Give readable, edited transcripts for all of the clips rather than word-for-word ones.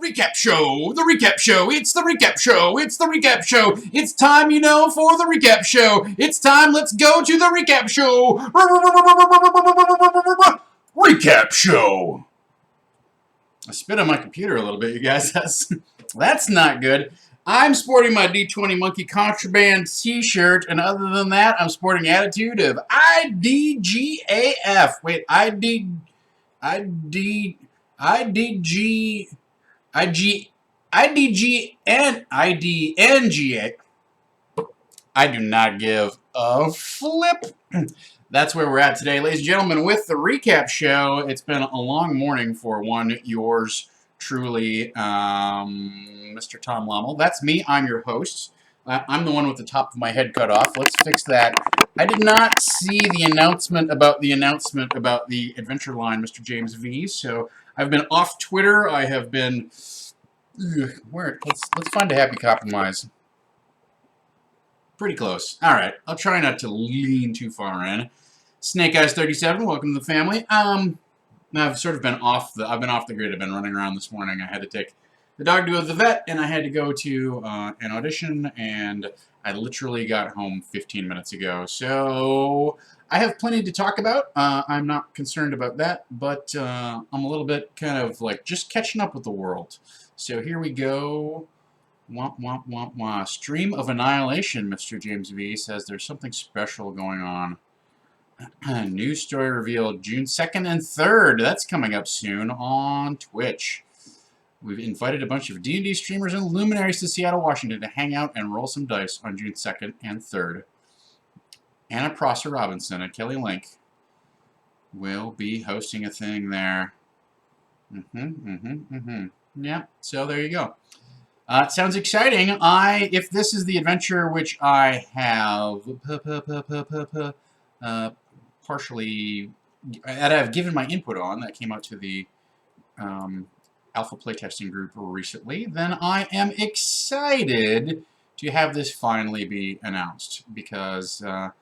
Recap show, the recap show, it's the recap show, it's the recap show, it's time, you know, for the recap show, it's time, let's go to the recap show, recap show. I spit on my computer a little bit, you guys, that's not good. I'm sporting my D20 Monkey Contraband t-shirt, and other than that, I'm sporting attitude of IDGAF. Wait, IDG, and IDNGA. I do not give a flip. That's where we're at today, ladies and gentlemen, with the recap show. It's been a long morning for one, yours truly, Mr. Tom Lommel. That's me. I'm your host. I'm the one with the top of my head cut off. Let's fix that. I did not see the announcement about the adventure line, Mr. James V. So I've been off Twitter. I have been. Let's find a happy compromise. Pretty close. All right. I'll try not to lean too far in. Snake Eyes 37. Welcome to the family. I've sort of been off the. I've been off the grid. I've been running around this morning. I had to take the dog to go to the vet, and I had to go to an audition, and I literally got home 15 minutes ago. So I have plenty to talk about. I'm not concerned about that, but I'm a little bit kind of like just catching up with the world. So here we go. Womp, womp, womp, womp. Stream of Annihilation, Mr. James V says there's something special going on. News story revealed June 2nd and 3rd. That's coming up soon on Twitch. We've invited a bunch of D&D streamers and luminaries to Seattle, Washington to hang out and roll some dice on June 2nd and 3rd. Anna Prosser Robinson and Kelly Link will be hosting a thing there. Yeah, so there you go. It sounds exciting. If this is the adventure which I have partially, that I've given my input on, that came out to the alpha playtesting group recently, then I am excited to have this finally be announced, because I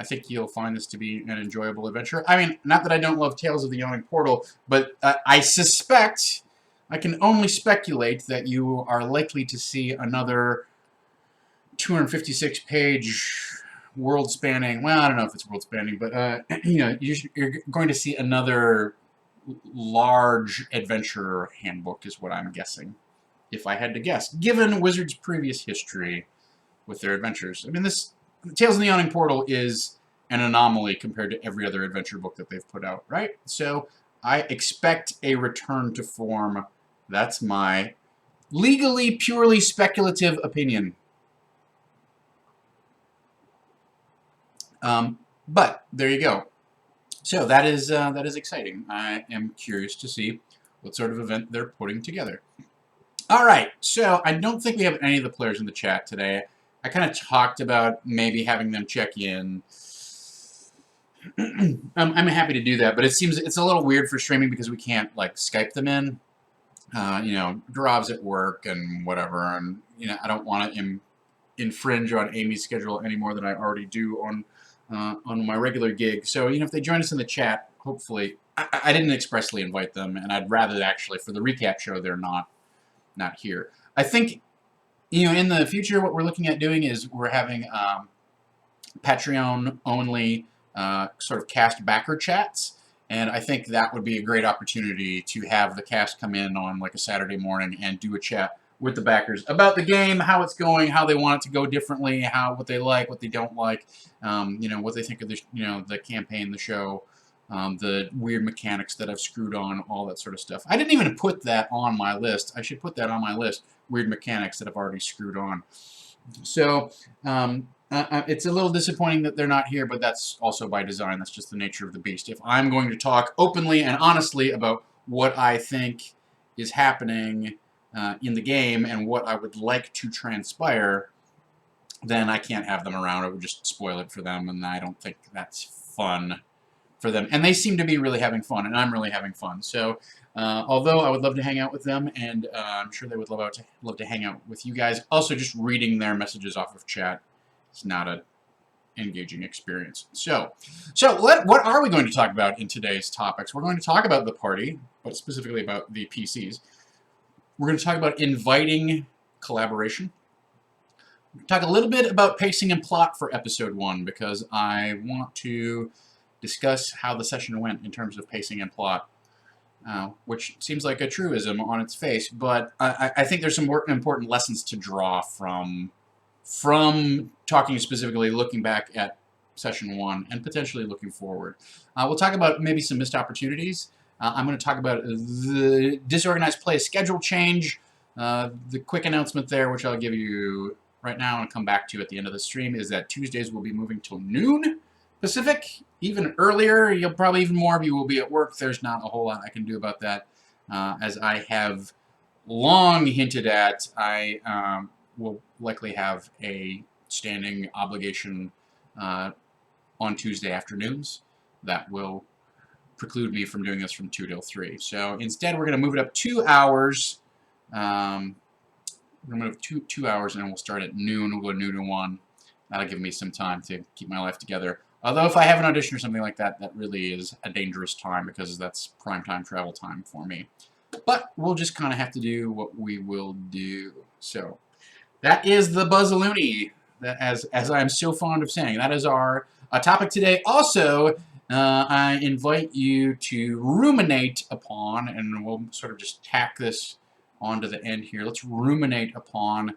think you'll find this to be an enjoyable adventure. I mean, not that I don't love Tales of the Yawning Portal, but I suspect, I can only speculate that you are likely to see another 256-page world-spanning, well, I don't know if it's world-spanning, but, you know, you're going to see another large adventure handbook is what I'm guessing, if I had to guess, given Wizards' previous history with their adventures. I mean, this Tales of the Yawning Portal is an anomaly compared to every other adventure book that they've put out, right? So I expect a return to form. That's my legally, purely speculative opinion. But there you go. So that is exciting. I am curious to see what sort of event they're putting together. All right, so I don't think we have any of the players in the chat today. I kind of talked about maybe having them check in. I'm happy to do that, but it seems it's a little weird for streaming because we can't like Skype them in. You know, Garav's at work and whatever, and you know I don't want to infringe on Amy's schedule any more than I already do on my regular gig. So, you know, if they join us in the chat, hopefully, I didn't expressly invite them, and I'd rather actually, for the recap show, they're not here. I think, you know, in the future, what we're looking at doing is we're having Patreon-only sort of cast backer chats, and I think that would be a great opportunity to have the cast come in on, like, a Saturday morning and do a chat with the backers about the game, how it's going, how they want it to go differently, what they like, what they don't like, you know, what they think of the, you know, the campaign, the show, the weird mechanics that I've screwed on, all that sort of stuff. I didn't even put that on my list. I should put that on my list, weird mechanics that I've already screwed on. So it's a little disappointing that they're not here, but that's also by design. That's just the nature of the beast. If I'm going to talk openly and honestly about what I think is happening in the game and what I would like to transpire, then I can't have them around. It would just spoil it for them, and I don't think that's fun for them. And they seem to be really having fun, and I'm really having fun. So although I would love to hang out with them, and I'm sure they would love to hang out with you guys, also just reading their messages off of chat is not an engaging experience. So what are we going to talk about in today's topics? We're going to talk about the party. but specifically about the PCs. We're going to talk about inviting collaboration. Talk a little bit about pacing and plot for episode 1 because I want to discuss how the session went in terms of pacing and plot, which seems like a truism on its face, but I think there's some important lessons to draw from talking specifically, looking back at session 1 and potentially looking forward. We'll talk about maybe some missed opportunities. I'm going to talk about the disorganized play schedule change, the quick announcement there, which I'll give you right now and come back to at the end of the stream, is that Tuesdays will be moving till noon Pacific, even earlier. You'll probably, even more of you will be at work. There's not a whole lot I can do about that. As I have long hinted at, I will likely have a standing obligation on Tuesday afternoons that will preclude me from doing this from 2 till 3. So instead, we're going to move it up 2 hours. We're going to move 2 hours, and then we'll start at noon. We'll go noon to 1. That'll give me some time to keep my life together. Although if I have an audition or something like that, that really is a dangerous time because that's prime time travel time for me. But we'll just kind of have to do what we will do. So that is the Buzzaloony, as I'm so fond of saying. That is our topic today. Also, I invite you to ruminate upon, and we'll sort of just tack this onto the end here. Let's ruminate upon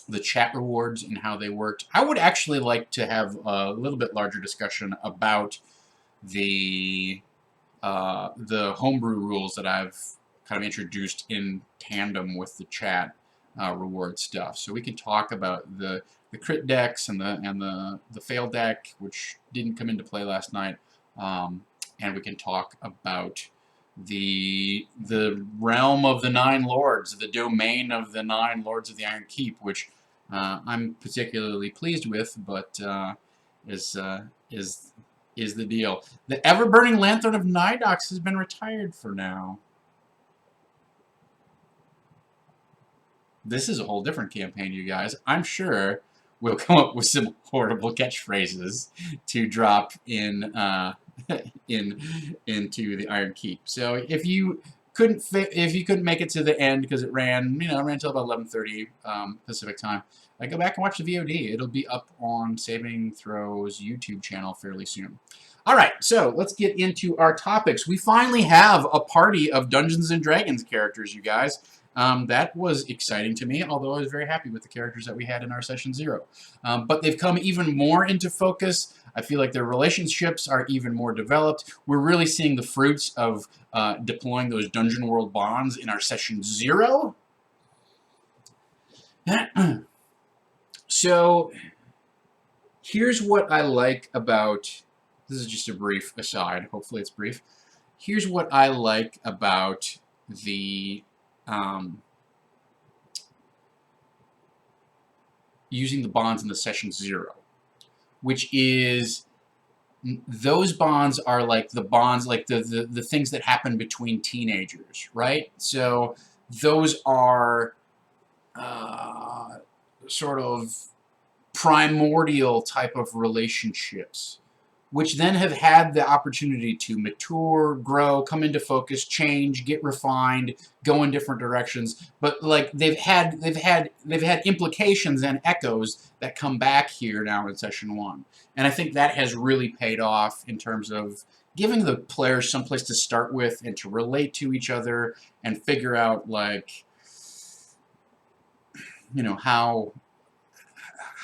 the chat rewards and how they worked. I would actually like to have a little bit larger discussion about the homebrew rules that I've kind of introduced in tandem with the chat reward stuff. So we can talk about the crit decks and the fail deck, which didn't come into play last night, and we can talk about the realm of the 9 lords, the domain of the 9 lords of the Iron Keep, which I'm particularly pleased with, but is the deal. The ever-burning Lanthorn of Nidox has been retired for now. This is a whole different campaign, you guys. I'm sure we'll come up with some horrible catchphrases to drop in into the Iron Keep. So if you couldn't make it to the end because it ran until about 11:30 Pacific time, go back and watch the VOD. It'll be up on Saving Throws YouTube channel fairly soon. All right, so let's get into our topics. We finally have a party of Dungeons & Dragons characters, you guys. That was exciting to me, although I was very happy with the characters that we had in our Session 0. But they've come even more into focus. I feel like their relationships are even more developed. We're really seeing the fruits of deploying those Dungeon World bonds in our Session 0. So here's what I like about... This is just a brief aside. Hopefully it's brief. Here's what I like about the... using the bonds in the Session 0, which is those bonds are like the bonds, like the things that happen between teenagers, right? So those are sort of primordial type of relationships, which then have had the opportunity to mature, grow, come into focus, change, get refined, go in different directions. But like they've had implications and echoes that come back here now in Session 1. And I think that has really paid off in terms of giving the players someplace to start with and to relate to each other and figure out, like,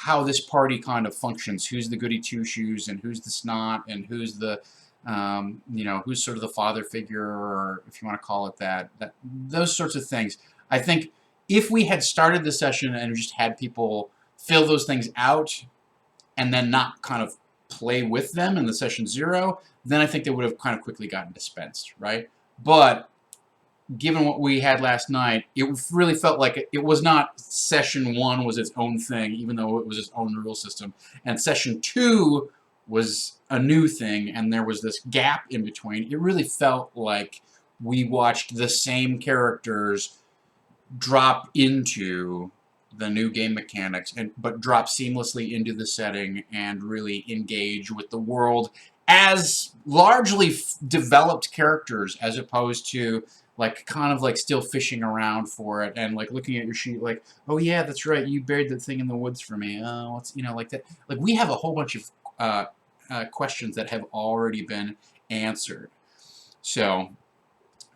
how this party kind of functions, who's the goody two-shoes and who's the snot and who's the, who's sort of the father figure, or if you want to call it that, those sorts of things. I think if we had started the session and just had people fill those things out and then not kind of play with them in the Session 0, then I think they would have kind of quickly gotten dispensed, right? But given what we had last night, it really felt like it was not Session 1 was its own thing, even though it was its own rule system. And Session 2 was a new thing, and there was this gap in between. It really felt like we watched the same characters drop into the new game mechanics, but drop seamlessly into the setting and really engage with the world as largely developed characters as opposed to like kind of like still fishing around for it and like looking at your sheet like, oh yeah, that's right, you buried that thing in the woods for me. Oh, what's, you know, like that. Like we have a whole bunch of questions that have already been answered. So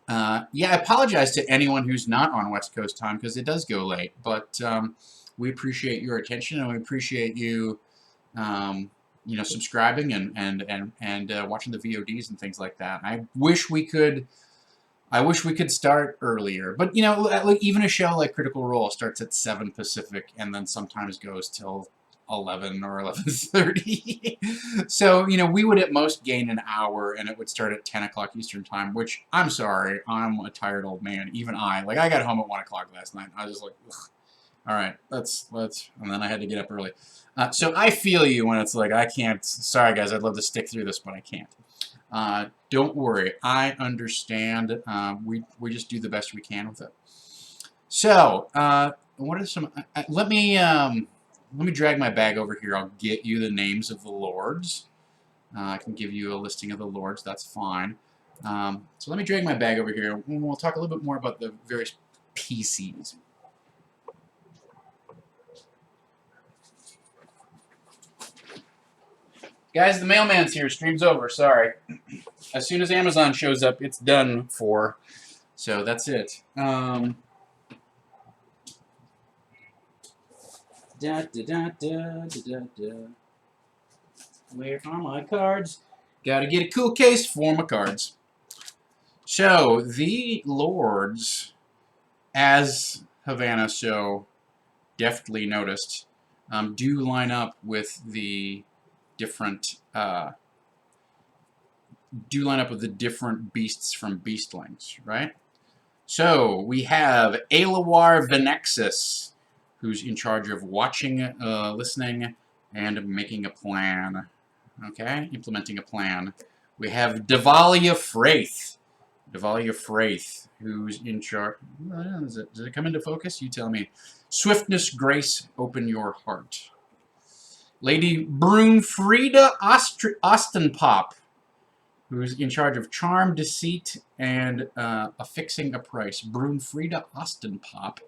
yeah, I apologize to anyone who's not on West Coast time because it does go late, but we appreciate your attention and we appreciate you, you know, subscribing and watching the VODs and things like that. I wish we could start earlier, but you know, like even a show like Critical Role starts at 7 Pacific and then sometimes goes till 11 or 11:30. So, you know, we would at most gain an hour and it would start at 10 o'clock Eastern time, which I'm sorry, I'm a tired old man. Even I got home at 1 o'clock last night. I was just like, ugh. All right, let's, and then I had to get up early. So I feel you when it's like, I can't, sorry guys, I'd love to stick through this, but I can't. Don't worry, I understand. We just do the best we can with it. So, what are some, let me drag my bag over here. I'll get you the names of the lords. I can give you a listing of the lords, that's fine. So let me drag my bag over here, and we'll talk a little bit more about the various PCs. Guys, the mailman's here. Stream's over. Sorry. As soon as Amazon shows up, it's done for. So that's it. Da, da, da, da, da, da. Where are my cards? Gotta get a cool case for my cards. So, the lords, as Havana so deftly noticed, do line up with the different beasts from Beastlings, right? So we have Alawar Venexus, who's in charge of watching, listening, and making a plan. Okay, implementing a plan. We have Devalia Fraith. Devalia Fraith, who's in charge. Does it come into focus? You tell me. Swiftness, grace, open your heart. Lady Brunfrida Ostenpop, who's in charge of charm, deceit, and affixing a price. Brunfrida Ostenpop.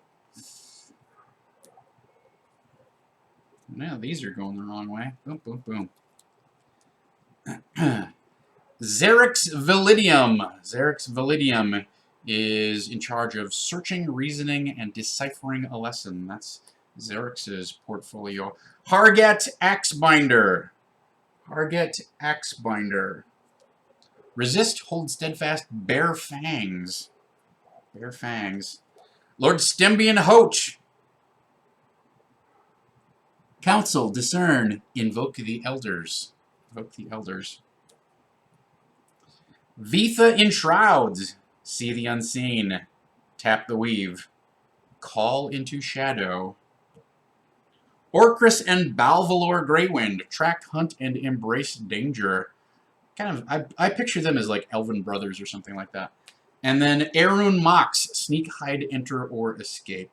Now these are going the wrong way. Boom, boom, boom. Xerix Validium. Xerix Validium is in charge of searching, reasoning, and deciphering a lesson. That's Xerix's portfolio. Harget Axebinder. Harget Axebinder. Resist, hold steadfast, bear fangs. Bear fangs. Lord Stembian Hoach. Counsel, discern, invoke the elders. Invoke the elders. Vitha in shrouds. See the unseen. Tap the weave. Call into shadow. Orcris and Balvalor Greywind. Track, hunt, and embrace danger. Kind of, I picture them as like elven brothers or something like that. And then Erun Mox. Sneak, hide, enter, or escape.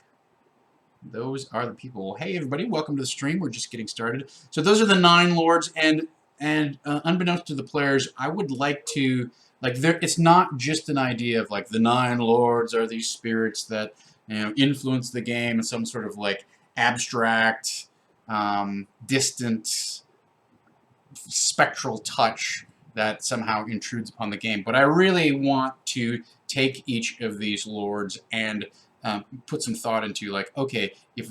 Those are the people. Hey everybody, welcome to the stream. We're just getting started. So those are the 9 lords, and unbeknownst to the players, I would like to, like, it's not just an idea of like the 9 lords are these spirits that, you know, influence the game in some sort of like abstract, distant, spectral touch that somehow intrudes upon the game. But I really want to take each of these lords and put some thought into, like, okay, if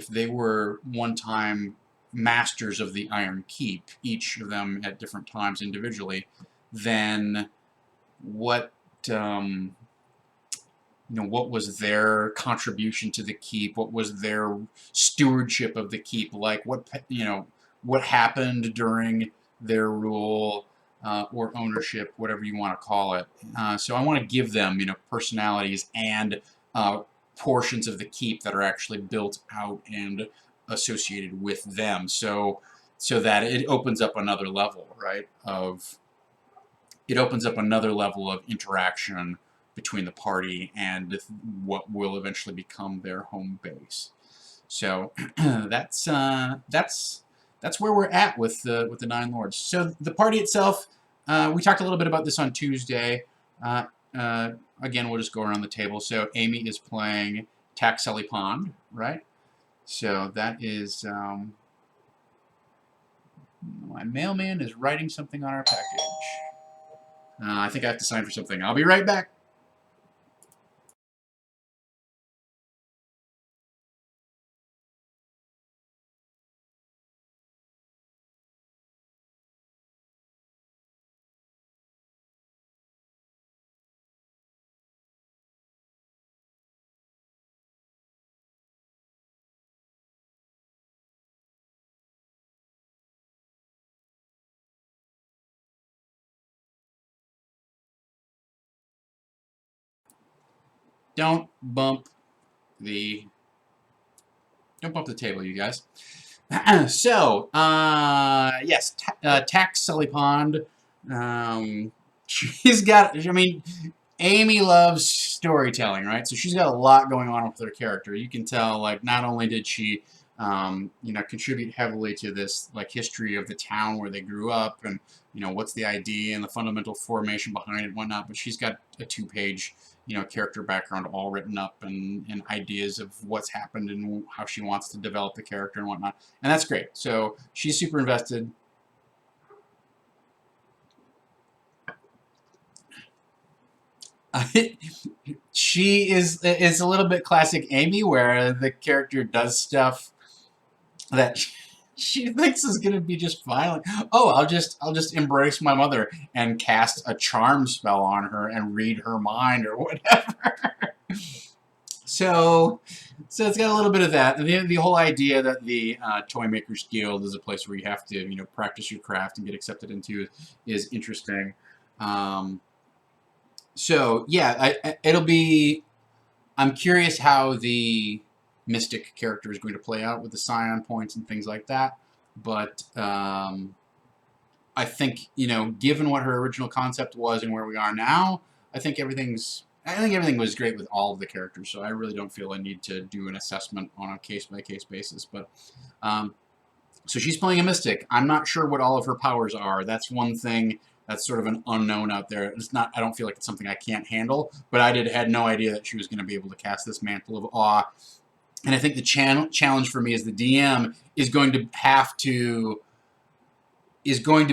they were one time masters of the Iron Keep, each of them at different times individually, then what you know, what was their contribution to the keep? What was their stewardship of the keep like? What, you know, what happened during their rule or ownership, whatever you want to call it. So I want to give them, you know, personalities and portions of the keep that are actually built out and associated with them. So that it opens up another level, right? It opens up another level of interaction between the party and what will eventually become their home base. So that's that's where we're at with the Nine Lords. So the party itself, we talked a little bit about this on Tuesday. Again, we'll just go around the table. So Amy is playing Taxelli Pond, right? So that is my mailman is writing something on our package. I think I have to sign for something. I'll be right back. Don't bump the table, you guys. So, yes, Tax Sully Pond. She's got, I mean, Amy loves storytelling, right? So she's got a lot going on with her character. You can tell, like, not only did she, contribute heavily to this, like, history of the town where they grew up and, what's the idea and the fundamental formation behind it and whatnot, but she's got a 2-page, character background all written up and ideas of what's happened and how she wants to develop the character and whatnot. And that's great. So she's super invested. She is a little bit classic Amy, where the character does stuff that she thinks is gonna be just fine. Like, oh, I'll just embrace my mother and cast a charm spell on her and read her mind or whatever. So it's got a little bit of that. And the whole idea that the Toy Makers Guild is a place where you have to practice your craft and get accepted into is interesting. So yeah, it'll be. I'm curious how the Mystic character is going to play out with the Scion points and things like that. But I think given what her original concept was and where we are now, I think everything was great with all of the characters. So I really don't feel I need to do an assessment on a case-by-case basis. But so she's playing a Mystic. I'm not sure what all of her powers are. That's one thing that's sort of an unknown out there. It's not. I don't feel like it's something I can't handle. But I had no idea that she was going to be able to cast this Mantle of Awe. And I think the challenge for me as the DM is going to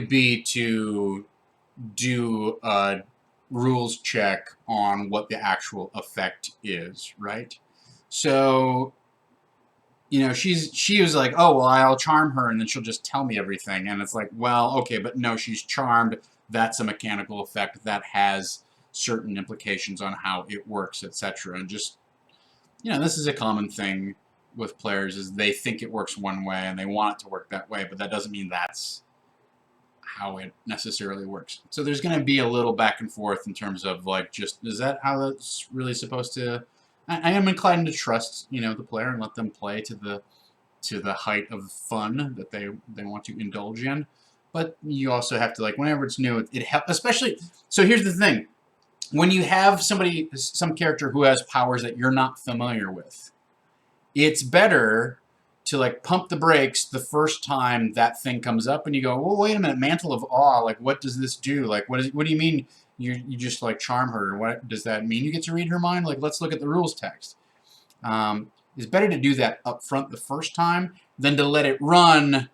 be to do a rules check on what the actual effect is, right? So she was like, oh, well, I'll charm her and then she'll just tell me everything. And it's like, well, okay, but no, she's charmed. That's a mechanical effect that has certain implications on how it works, etc. And just, this is a common thing with players is they think it works one way and they want it to work that way, but that doesn't mean that's how it necessarily works. So there's going to be a little back and forth in terms of like, just, is that how that's really supposed to... I am inclined to trust, the player and let them play to the height of fun that they want to indulge in. But you also have to, like, whenever it's new, it helps. Especially, so here's the thing: when you have some character who has powers that you're not familiar with, it's better to like pump the brakes the first time that thing comes up, and you go, well, wait a minute, Mantle of Awe, like, what does this do? Like, what do you mean? You just like charm her. What does that mean? You get to read her mind? Like, let's look at the rules text. It's better to do that up front the first time than to let it run,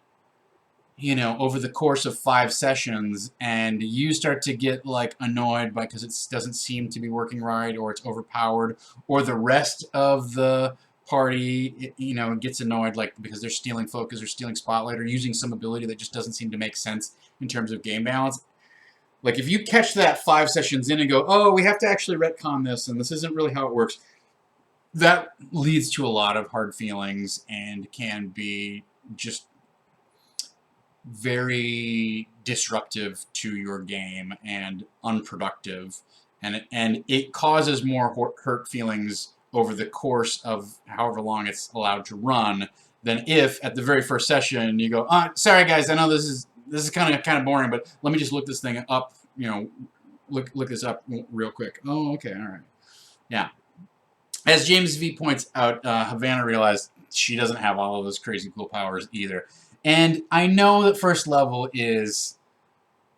over the course of 5 sessions, and you start to get like annoyed because it doesn't seem to be working right, or it's overpowered, or the rest of the party, gets annoyed because they're stealing focus or stealing spotlight or using some ability that just doesn't seem to make sense in terms of game balance. Like, if you catch that 5 sessions in and go, oh, we have to actually retcon this, and this isn't really how it works, that leads to a lot of hard feelings and can be just very disruptive to your game and unproductive. And it causes more hurt feelings over the course of however long it's allowed to run than if, at the very first session, you go, sorry, guys, I know this is kind of boring, but let me just look this thing up, look this up real quick. Oh, okay, all right. Yeah. As James V points out, Havana realized she doesn't have all of those crazy cool powers either. And I know that first level is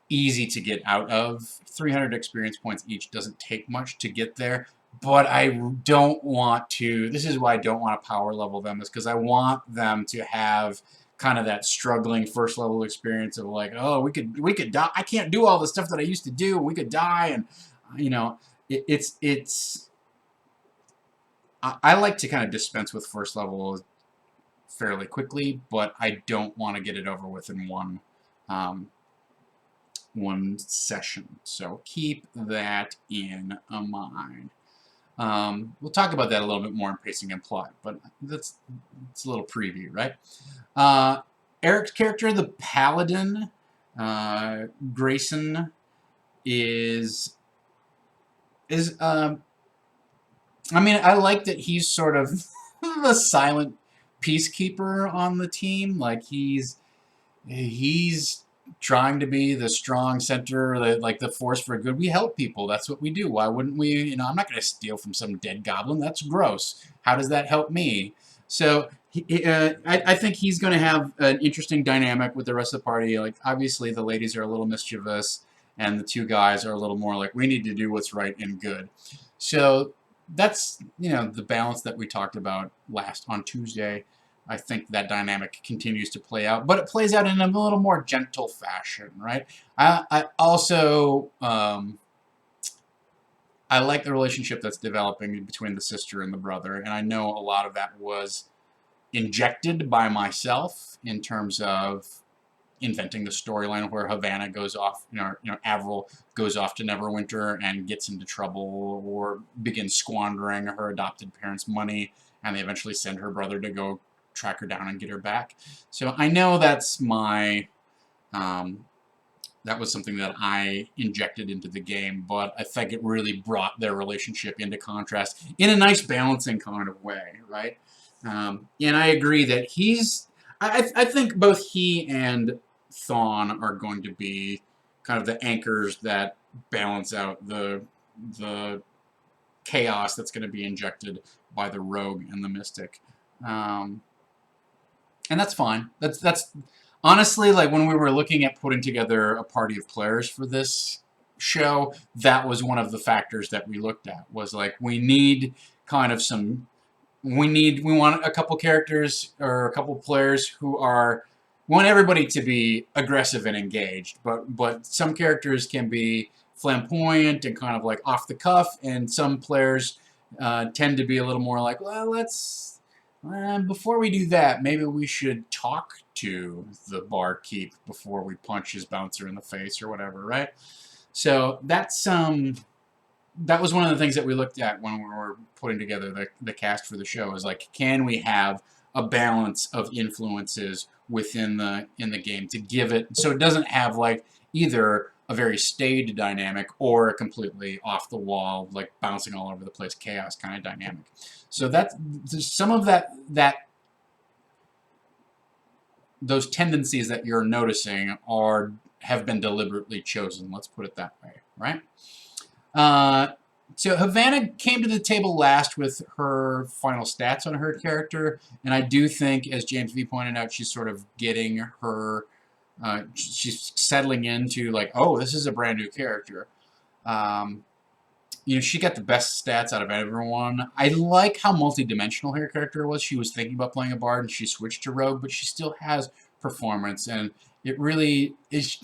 easy to get out of. 300 experience points each doesn't take much to get there, but I don't want to. This is why I don't want to power level them, is because I want them to have kind of that struggling first level experience of like, oh, we could die. I can't do all the stuff that I used to do. We could die, and you know, it's. I like to kind of dispense with first level fairly quickly, but I don't want to get it over with in um, one session. So keep that in mind. We'll talk about that a little bit more in pacing and plot, but it's a little preview, right? Eric's character, the Paladin, Grayson, is I mean, I like that he's sort of the silent peacekeeper on the team. Like he's trying to be the strong center, like the force for good. We help people. That's what we do. Why wouldn't we? You know, I'm not going to steal from some dead goblin. That's gross. How does that help me? So I think he's going to have an interesting dynamic with the rest of the party. Like obviously the ladies are a little mischievous, and the two guys are a little more like we need to do what's right and good. So that's the balance that we talked about last on Tuesday. I think that dynamic continues to play out, but it plays out in a little more gentle fashion, right? I also I like the relationship that's developing between the sister and the brother, and I know a lot of that was injected by myself in terms of inventing the storyline where Havana goes off, Avril goes off to Neverwinter and gets into trouble or begins squandering her adopted parents' money, and they eventually send her brother to go track her down and get her back. So I know that's that was something that I injected into the game, but I think it really brought their relationship into contrast in a nice balancing kind of way, right? And I agree that I think both he and Thawne are going to be kind of the anchors that balance out the chaos that's going to be injected by the rogue and the mystic. And that's fine. That's honestly, like when we were looking at putting together a party of players for this show, that was one of the factors that we looked at, was like we need kind of some we want a couple characters or a couple players who are, we want everybody to be aggressive and engaged, but some characters can be flamboyant and kind of like off the cuff, and some players tend to be a little more like, well, let's before we do that, maybe we should talk to the barkeep before we punch his bouncer in the face or whatever, right? So that was one of the things that we looked at when we were putting together the cast for the show, is like, can we have a balance of influences within in the game to give it so it doesn't have like either a very staid dynamic or a completely off the wall, like bouncing all over the place chaos kind of dynamic. So that's some of those tendencies that you're noticing have been deliberately chosen. Let's put it that way, right? So Havana came to the table last with her final stats on her character, and I do think, as James V pointed out, she's sort of getting her, she's settling into like, oh, this is a brand new character. She got the best stats out of everyone. I like how multidimensional her character was. She was thinking about playing a bard, and she switched to rogue, but she still has performance, and it really is.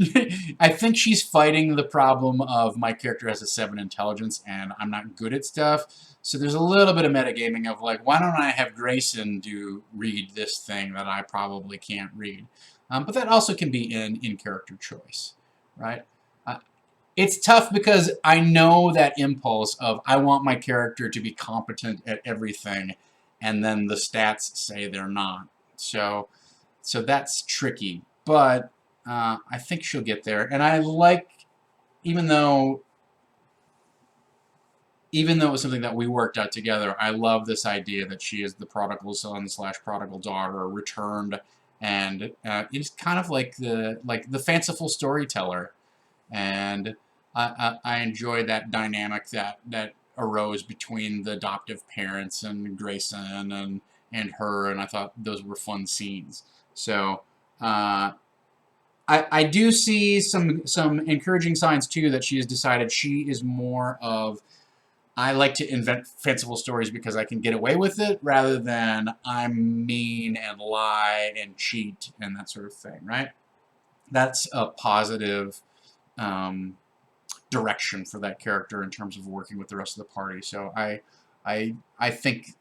I think she's fighting the problem of my character has a 7 intelligence, and I'm not good at stuff. So there's a little bit of metagaming of like, why don't I have Grayson read this thing that I probably can't read? But that also can be in character choice, right? It's tough because I know that impulse of I want my character to be competent at everything, and then the stats say they're not. So that's tricky. But I think she'll get there. And I like, even though it was something that we worked out together, I love this idea that she is the prodigal son / prodigal daughter returned, and it's kind of like the fanciful storyteller. And I enjoy that dynamic that arose between the adoptive parents and Grayson and her, and I thought those were fun scenes. So I do see some encouraging signs too that she has decided she is more of, I like to invent fanciful stories because I can get away with it, rather than I'm mean and lie and cheat and that sort of thing, right? That's a positive um, direction for that character in terms of working with the rest of the party. So I think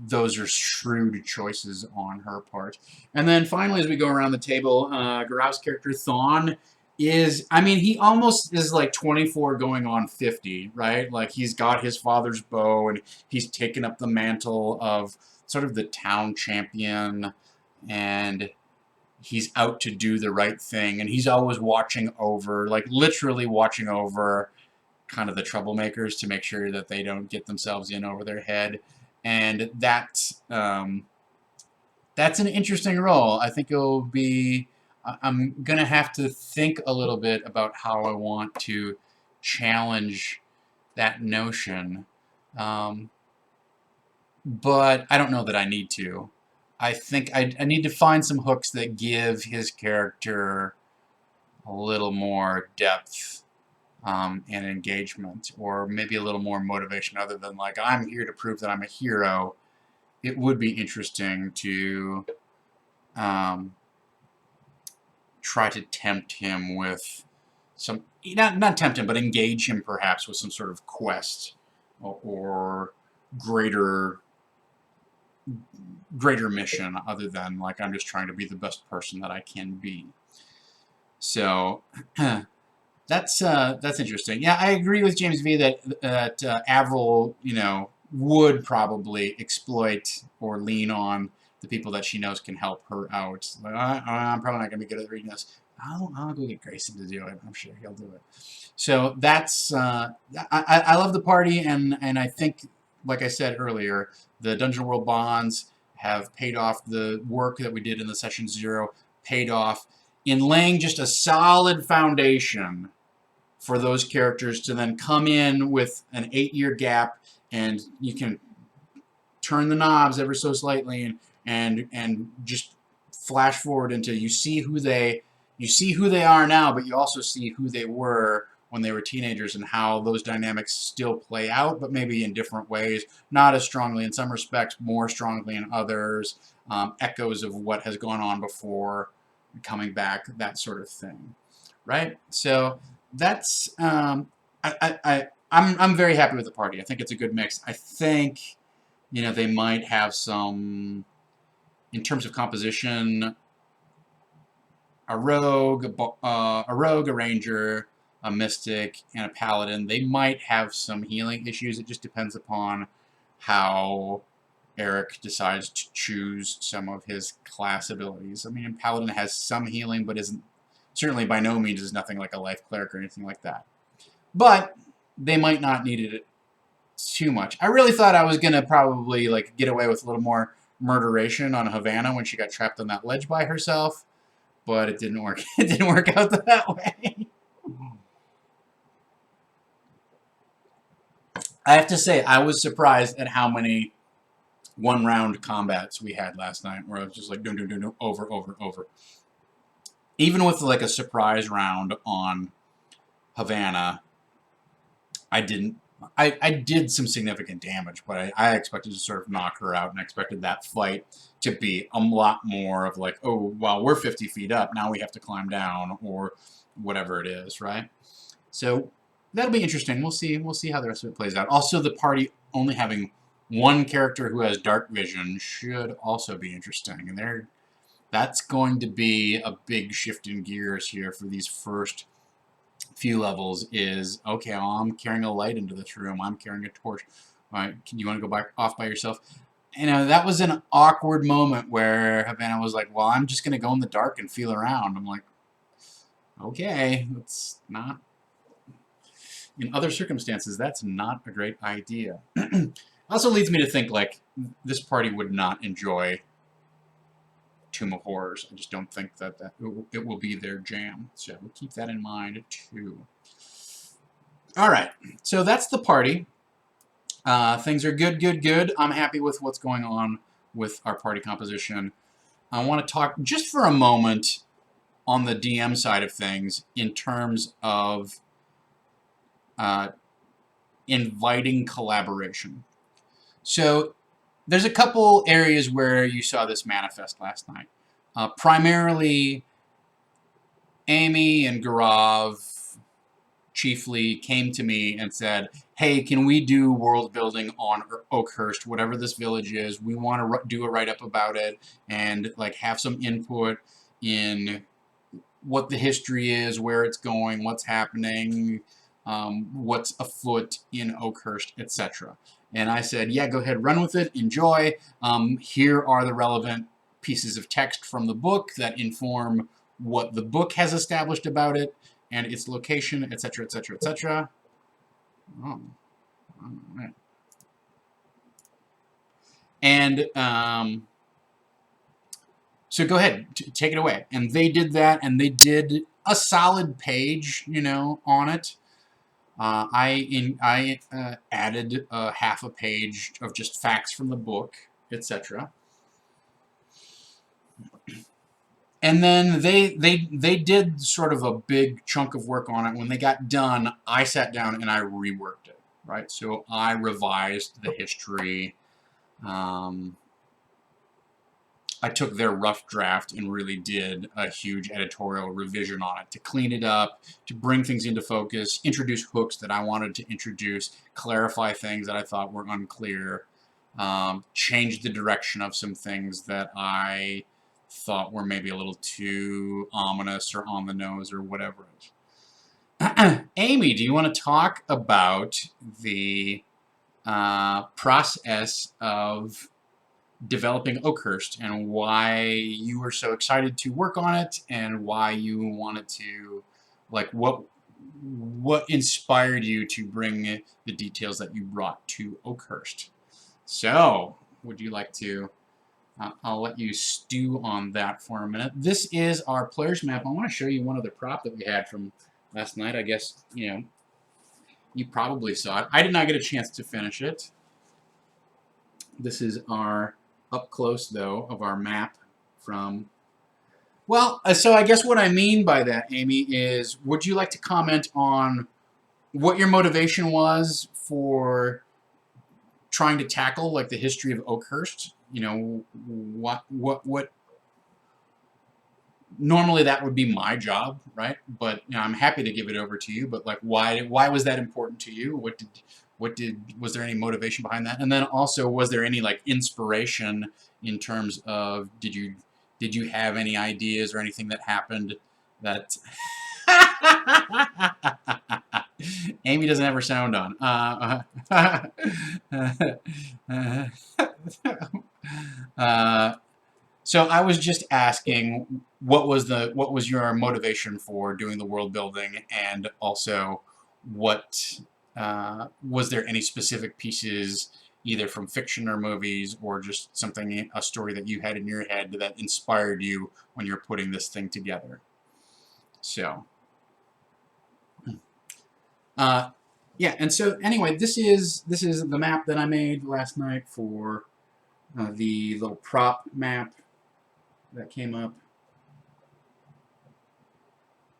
those are shrewd choices on her part. And then finally, as we go around the table, Garav's character Thawne is, I mean, he almost is like 24 going on 50, right? Like he's got his father's bow and he's taken up the mantle of sort of the town champion, and he's out to do the right thing, and he's always watching over, like literally watching over kind of the troublemakers to make sure that they don't get themselves in over their head. And that's an interesting role. I think it'll be, I'm going to have to think a little bit about how I want to challenge that notion. But I don't know that I need to. I think I need to find some hooks that give his character a little more depth and engagement, or maybe a little more motivation other than like, I'm here to prove that I'm a hero. It would be interesting to try to tempt him with some, not tempt him, but engage him perhaps with some sort of quest or greater mission, other than like, I'm just trying to be the best person that I can be. So that's interesting. Yeah, I agree with James V that Avril, would probably exploit or lean on the people that she knows can help her out. Like, I'm probably not going to be good at reading this. I'll go get Grayson to do it. I'm sure he'll do it. So that's I love the party, and I think, like I said earlier, the Dungeon World bonds have paid off. The work that we did in the session 0 paid off in laying just a solid foundation for those characters to then come in with an 8-year gap, and you can turn the knobs ever so slightly and just flash forward into, you see who they are now, but you also see who they were when they were teenagers and how those dynamics still play out, but maybe in different ways, not as strongly in some respects, more strongly in others, echoes of what has gone on before coming back, that sort of thing, right? So that's I'm very happy with the party. I think it's a good mix. I think they might have some, in terms of composition, a rogue, a ranger, a mystic, and a paladin. They might have some healing issues. It just depends upon how Eric decides to choose some of his class abilities. I mean, paladin has some healing, but isn't, certainly by no means is nothing like a life cleric or anything like that. But they might not need it too much. I really thought I was going to probably like get away with a little more murderation on Havana when she got trapped on that ledge by herself, but it didn't work. It didn't work out that way. I have to say, I was surprised at how many one-round combats we had last night, where I was just like, over. Even with like a surprise round on Havana, I did some significant damage, but I expected to sort of knock her out, and I expected that fight to be a lot more of like, oh, well, we're 50 feet up, now we have to climb down, or whatever it is, right? So that'll be interesting. We'll see how the rest of it plays out. Also, the party only having one character who has dark vision should also be interesting, and that's going to be a big shift in gears here for these first few levels. Is, okay, well, I'm carrying a light into this room, I'm carrying a torch. All right, you want to go off by yourself? That was an awkward moment where Havana was like, well, I'm just going to go in the dark and feel around. I'm like, okay, that's not, in other circumstances, that's not a great idea. Also leads me to think, like, this party would not enjoy Tomb of Horrors. I just don't think that it will be their jam. So we'll keep that in mind, too. All right, so that's the party. Things are good. I'm happy with what's going on with our party composition. I want to talk just for a moment on the DM side of things in terms of inviting collaboration. So there's a couple areas where you saw this manifest last night. Primarily, Amy and Gaurav chiefly came to me and said, hey, can we do world building on Oakhurst, whatever this village is? We want to do a write-up about it and like have some input in what the history is, where it's going, what's happening, what's afoot in Oakhurst, etc. And I said, yeah, go ahead, run with it, enjoy. Here are the relevant pieces of text from the book that inform what the book has established about it and its location, etc., etc., etc. Oh, all right. And so go ahead, take it away. And they did that, and they did a solid page, you know, on it. I added half a page of just facts from the book, etc. And then they did sort of a big chunk of work on it. When they got done, I sat down and I reworked it, right? So I revised the history. I took their rough draft and really did a huge editorial revision on it to clean it up, to bring things into focus, introduce hooks that I wanted to introduce, clarify things that I thought were unclear, change the direction of some things that I thought were maybe a little too ominous or on the nose or whatever it is. Amy, do you want to talk about the process of developing Oakhurst and why you were so excited to work on it and why you wanted to, like, what inspired you to bring the details that you brought to Oakhurst? So, would you like to, I'll let you stew on that for a minute. This is our player's map. I want to show you one other prop that we had from last night. I guess, you know, you probably saw it. I did not get a chance to finish it. This is our up close, though, of our map from... Well, so I guess what I mean by that, Amy, is would you like to comment on what your motivation was for trying to tackle, like, the history of Oakhurst? You know, what normally that would be my job, right? But, you know, I'm happy to give it over to you, but, like, why was that important to you? Was there any motivation behind that? And then also, was there any, like, inspiration in terms of, did you have any ideas or anything that happened that Amy doesn't have her sound on. So I was just asking, what was your motivation for doing the world building, and also what was there any specific pieces, either from fiction or movies, or just something, a story that you had in your head that inspired you when you're putting this thing together? So, yeah, and so anyway, this is the map that I made last night for the little prop map that came up.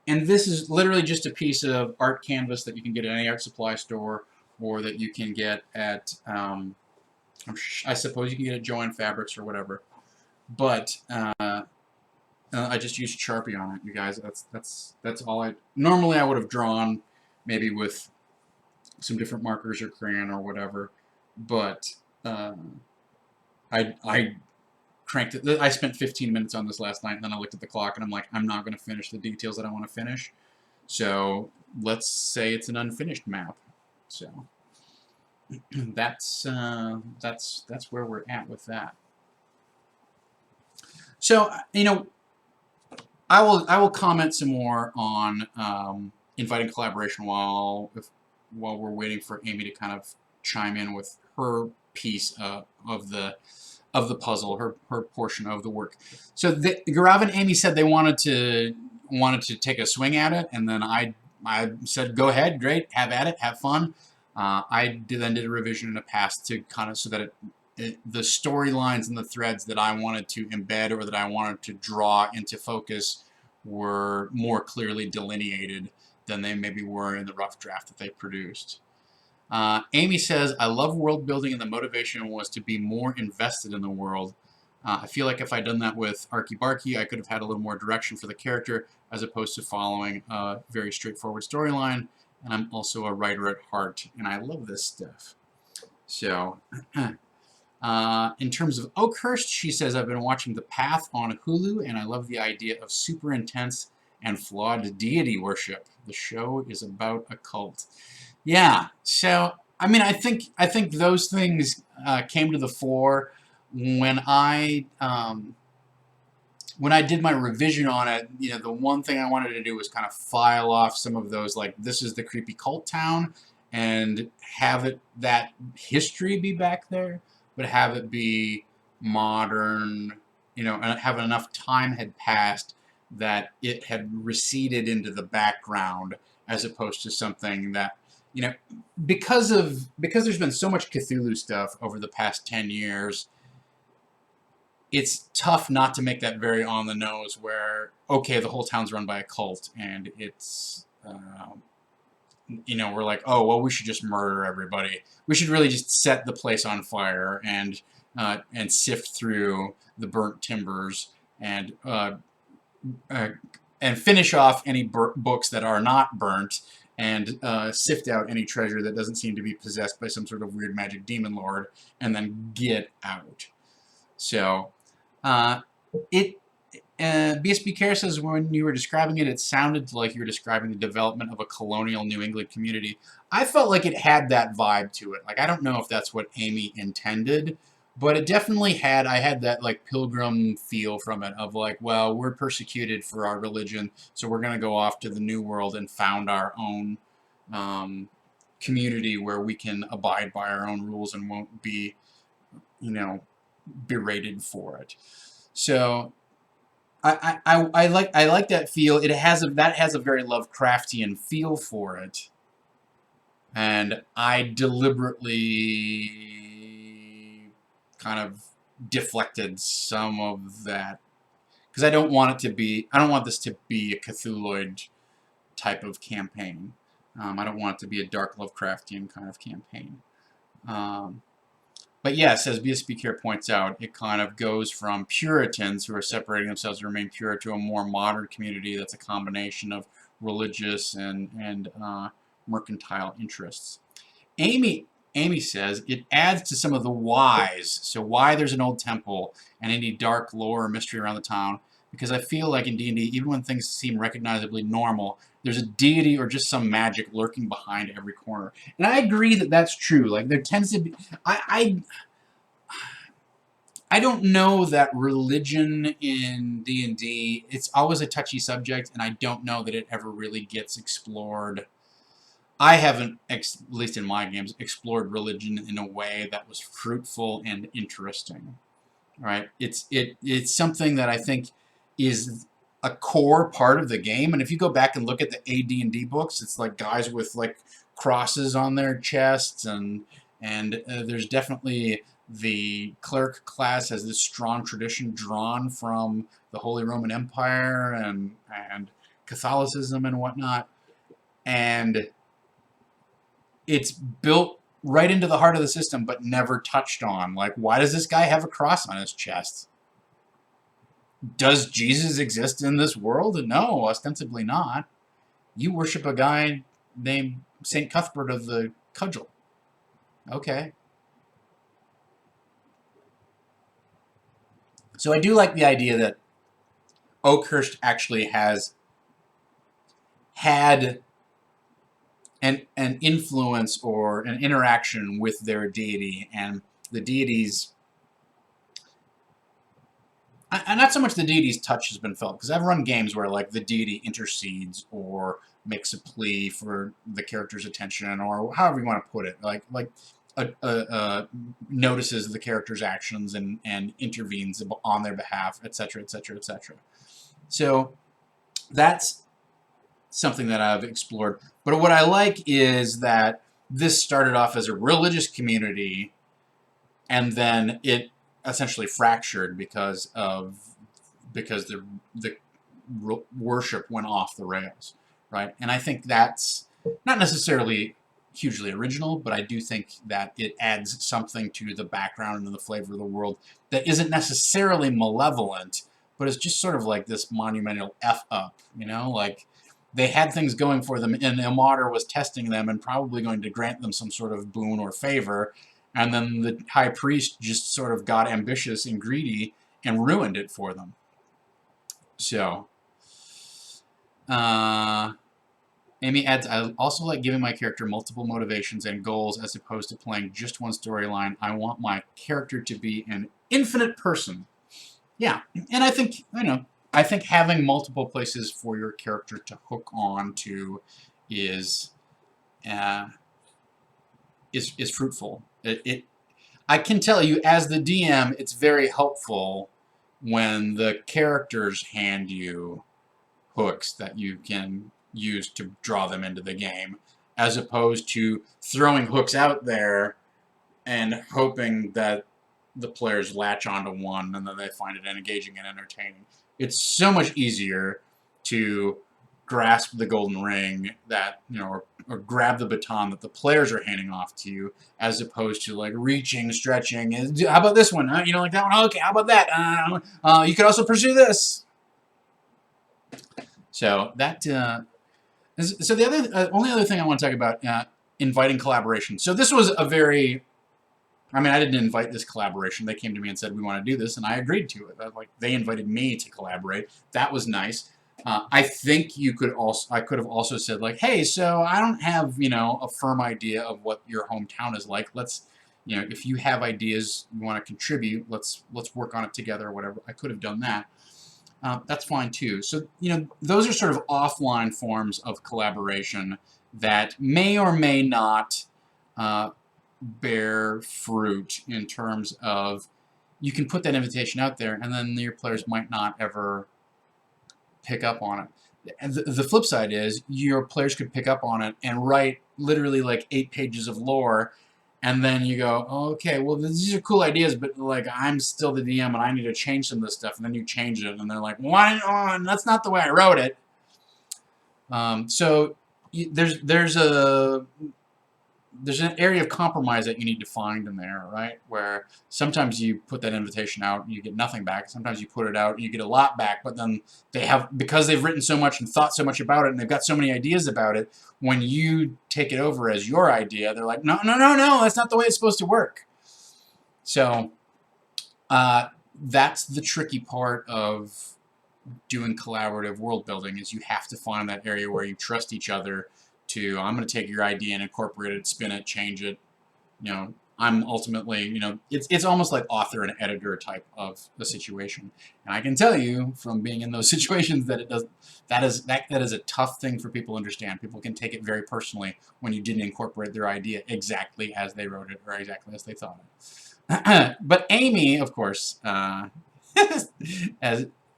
And this is literally just a piece of art canvas that you can get at any art supply store, or that you can get at, I suppose you can get at Joann Fabrics or whatever. But I just used Sharpie on it, you guys. That's all normally I would have drawn, maybe with some different markers or crayon or whatever. But I cranked it. I spent 15 minutes on this last night, and then I looked at the clock, and I'm like, I'm not going to finish the details that I want to finish. So let's say it's an unfinished map. So that's where we're at with that. So, you know, I will comment some more on inviting collaboration while we're waiting for Amy to kind of chime in with her piece of the puzzle, her portion of the work. So Gaurav and Amy said they wanted to take a swing at it, and then I said, go ahead, great, have at it, have fun. I then did a revision in a pass to kind of so that the storylines and the threads that I wanted to embed or that I wanted to draw into focus were more clearly delineated than they maybe were in the rough draft that they produced. Amy says, I love world building, and the motivation was to be more invested in the world. I feel like if I'd done that with Arky Barky, I could have had a little more direction for the character as opposed to following a very straightforward storyline. And I'm also a writer at heart, and I love this stuff. So, in terms of Oakhurst, she says, I've been watching The Path on Hulu, and I love the idea of super intense and flawed deity worship. The show is about a cult. Yeah, so I mean, I think those things came to the fore when I did my revision on it. You know, the one thing I wanted to do was kind of file off some of those, like, this is the creepy cult town, and have it, that history be back there, but have it be modern, you know, and have enough time had passed that it had receded into the background, as opposed to something that, you know, because there's been so much Cthulhu stuff over the past 10 years, it's tough not to make that very on the nose where, okay, the whole town's run by a cult, and it's, you know, we're like, oh, well, we should just murder everybody. We should really just set the place on fire and sift through the burnt timbers and finish off any books that are not burnt, and sift out any treasure that doesn't seem to be possessed by some sort of weird magic demon lord, and then get out. So, BSB Care says, when you were describing it, it sounded like you were describing the development of a colonial New England community. I felt like it had that vibe to it. Like, I don't know if that's what Amy intended, but it definitely had, I had that, like, pilgrim feel from it, of like, well, we're persecuted for our religion, so we're going to go off to the New World and found our own community where we can abide by our own rules and won't be, you know, berated for it. So I like that feel. It has that has a very Lovecraftian feel for it, and I deliberately kind of deflected some of that because I don't want this to be a Cthulhuid type of campaign. I don't want it to be a dark Lovecraftian kind of campaign. But yes, as BSB Care points out, it kind of goes from Puritans who are separating themselves to remain pure to a more modern community that's a combination of religious and mercantile interests. Amy says it adds to some of the whys. So why there's an old temple and any dark lore or mystery around the town. Because I feel like in D&D, even when things seem recognizably normal, there's a deity or just some magic lurking behind every corner. And I agree that that's true. Like, there tends to be... I don't know that religion in D&D, it's always a touchy subject, and I don't know that it ever really gets explored. I haven't, at least in my games, explored religion in a way that was fruitful and interesting. Right? It's something that I think is a core part of the game, and if you go back and look at the AD&D books, it's like guys with like crosses on their chests, and there's definitely the cleric class has this strong tradition drawn from the Holy Roman Empire and Catholicism and whatnot, and it's built right into the heart of the system, but never touched on. Like, why does this guy have a cross on his chest? Does Jesus exist in this world? No, ostensibly not. You worship a guy named St. Cuthbert of the Cudgel. Okay. So I do like the idea that Oakhurst actually has had an influence or an interaction with their deity, and the deities... And not so much the deity's touch has been felt, because I've run games where, like, the deity intercedes or makes a plea for the character's attention, or however you want to put it, like notices the character's actions and intervenes on their behalf, etc., etc., etc. So that's something that I've explored. But what I like is that this started off as a religious community, and then it essentially fractured because the worship went off the rails, right? And I think that's not necessarily hugely original, but I do think that it adds something to the background and the flavor of the world that isn't necessarily malevolent, but it's just sort of like this monumental F up, you know? Like, they had things going for them, and Ilmater was testing them and probably going to grant them some sort of boon or favor, and then the high priest just sort of got ambitious and greedy and ruined it for them. So, Amy adds, I also like giving my character multiple motivations and goals as opposed to playing just one storyline. I want my character to be an infinite person. Yeah, and I think, I think having multiple places for your character to hook on to is fruitful. I can tell you, as the DM, it's very helpful when the characters hand you hooks that you can use to draw them into the game, as opposed to throwing hooks out there and hoping that the players latch onto one and then they find it engaging and entertaining. It's so much easier to grasp the golden ring that, or grab the baton that the players are handing off to you, as opposed to like reaching, stretching. How about this one? You don't like that one? Okay, how about that? You could also pursue this. So that. So the other, only other thing I want to talk about, inviting collaboration. So this was a very. I mean, I didn't invite this collaboration. They came to me and said, we want to do this, and I agreed to it. Like, they invited me to collaborate. That was nice. I think I could have also said, like, hey, so I don't have, a firm idea of what your hometown is like. Let's, if you have ideas you want to contribute, let's work on it together or whatever. I could have done that. That's fine, too. So, those are sort of offline forms of collaboration that may or may not bear fruit in terms of you can put that invitation out there and then your players might not ever pick up on it. And the flip side is your players could pick up on it and write literally like 8 pages of lore, and then you go, oh, okay, well, these are cool ideas, but like I'm still the DM and I need to change some of this stuff, and then you change it and they're like, why? Oh, that's not the way I wrote it. So there's an area of compromise that you need to find in there, right? Where sometimes you put that invitation out and you get nothing back. Sometimes you put it out and you get a lot back, but then because they've written so much and thought so much about it and they've got so many ideas about it, when you take it over as your idea, they're like, no, that's not the way it's supposed to work. So that's the tricky part of doing collaborative world building, is you have to find that area where you trust each other to, I'm going to take your idea and incorporate it, spin it, change it. I'm ultimately, it's almost like author and editor type of the situation. And I can tell you from being in those situations that that is a tough thing for people to understand. People can take it very personally when you didn't incorporate their idea exactly as they wrote it or exactly as they thought it. But Amy, of course,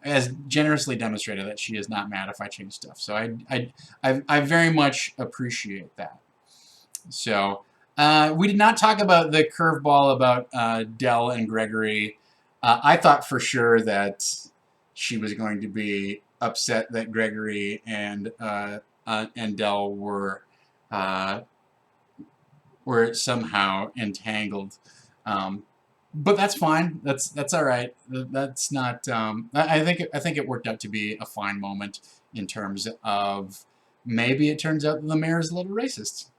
has generously demonstrated that she is not mad if I change stuff. So I very much appreciate that. So we did not talk about the curveball about Dell and Gregory. I thought for sure that she was going to be upset that Gregory and Dell were somehow entangled. But that's fine. That's all right. That's not. I think it worked out to be a fine moment in terms of maybe it turns out that the mayor is a little racist.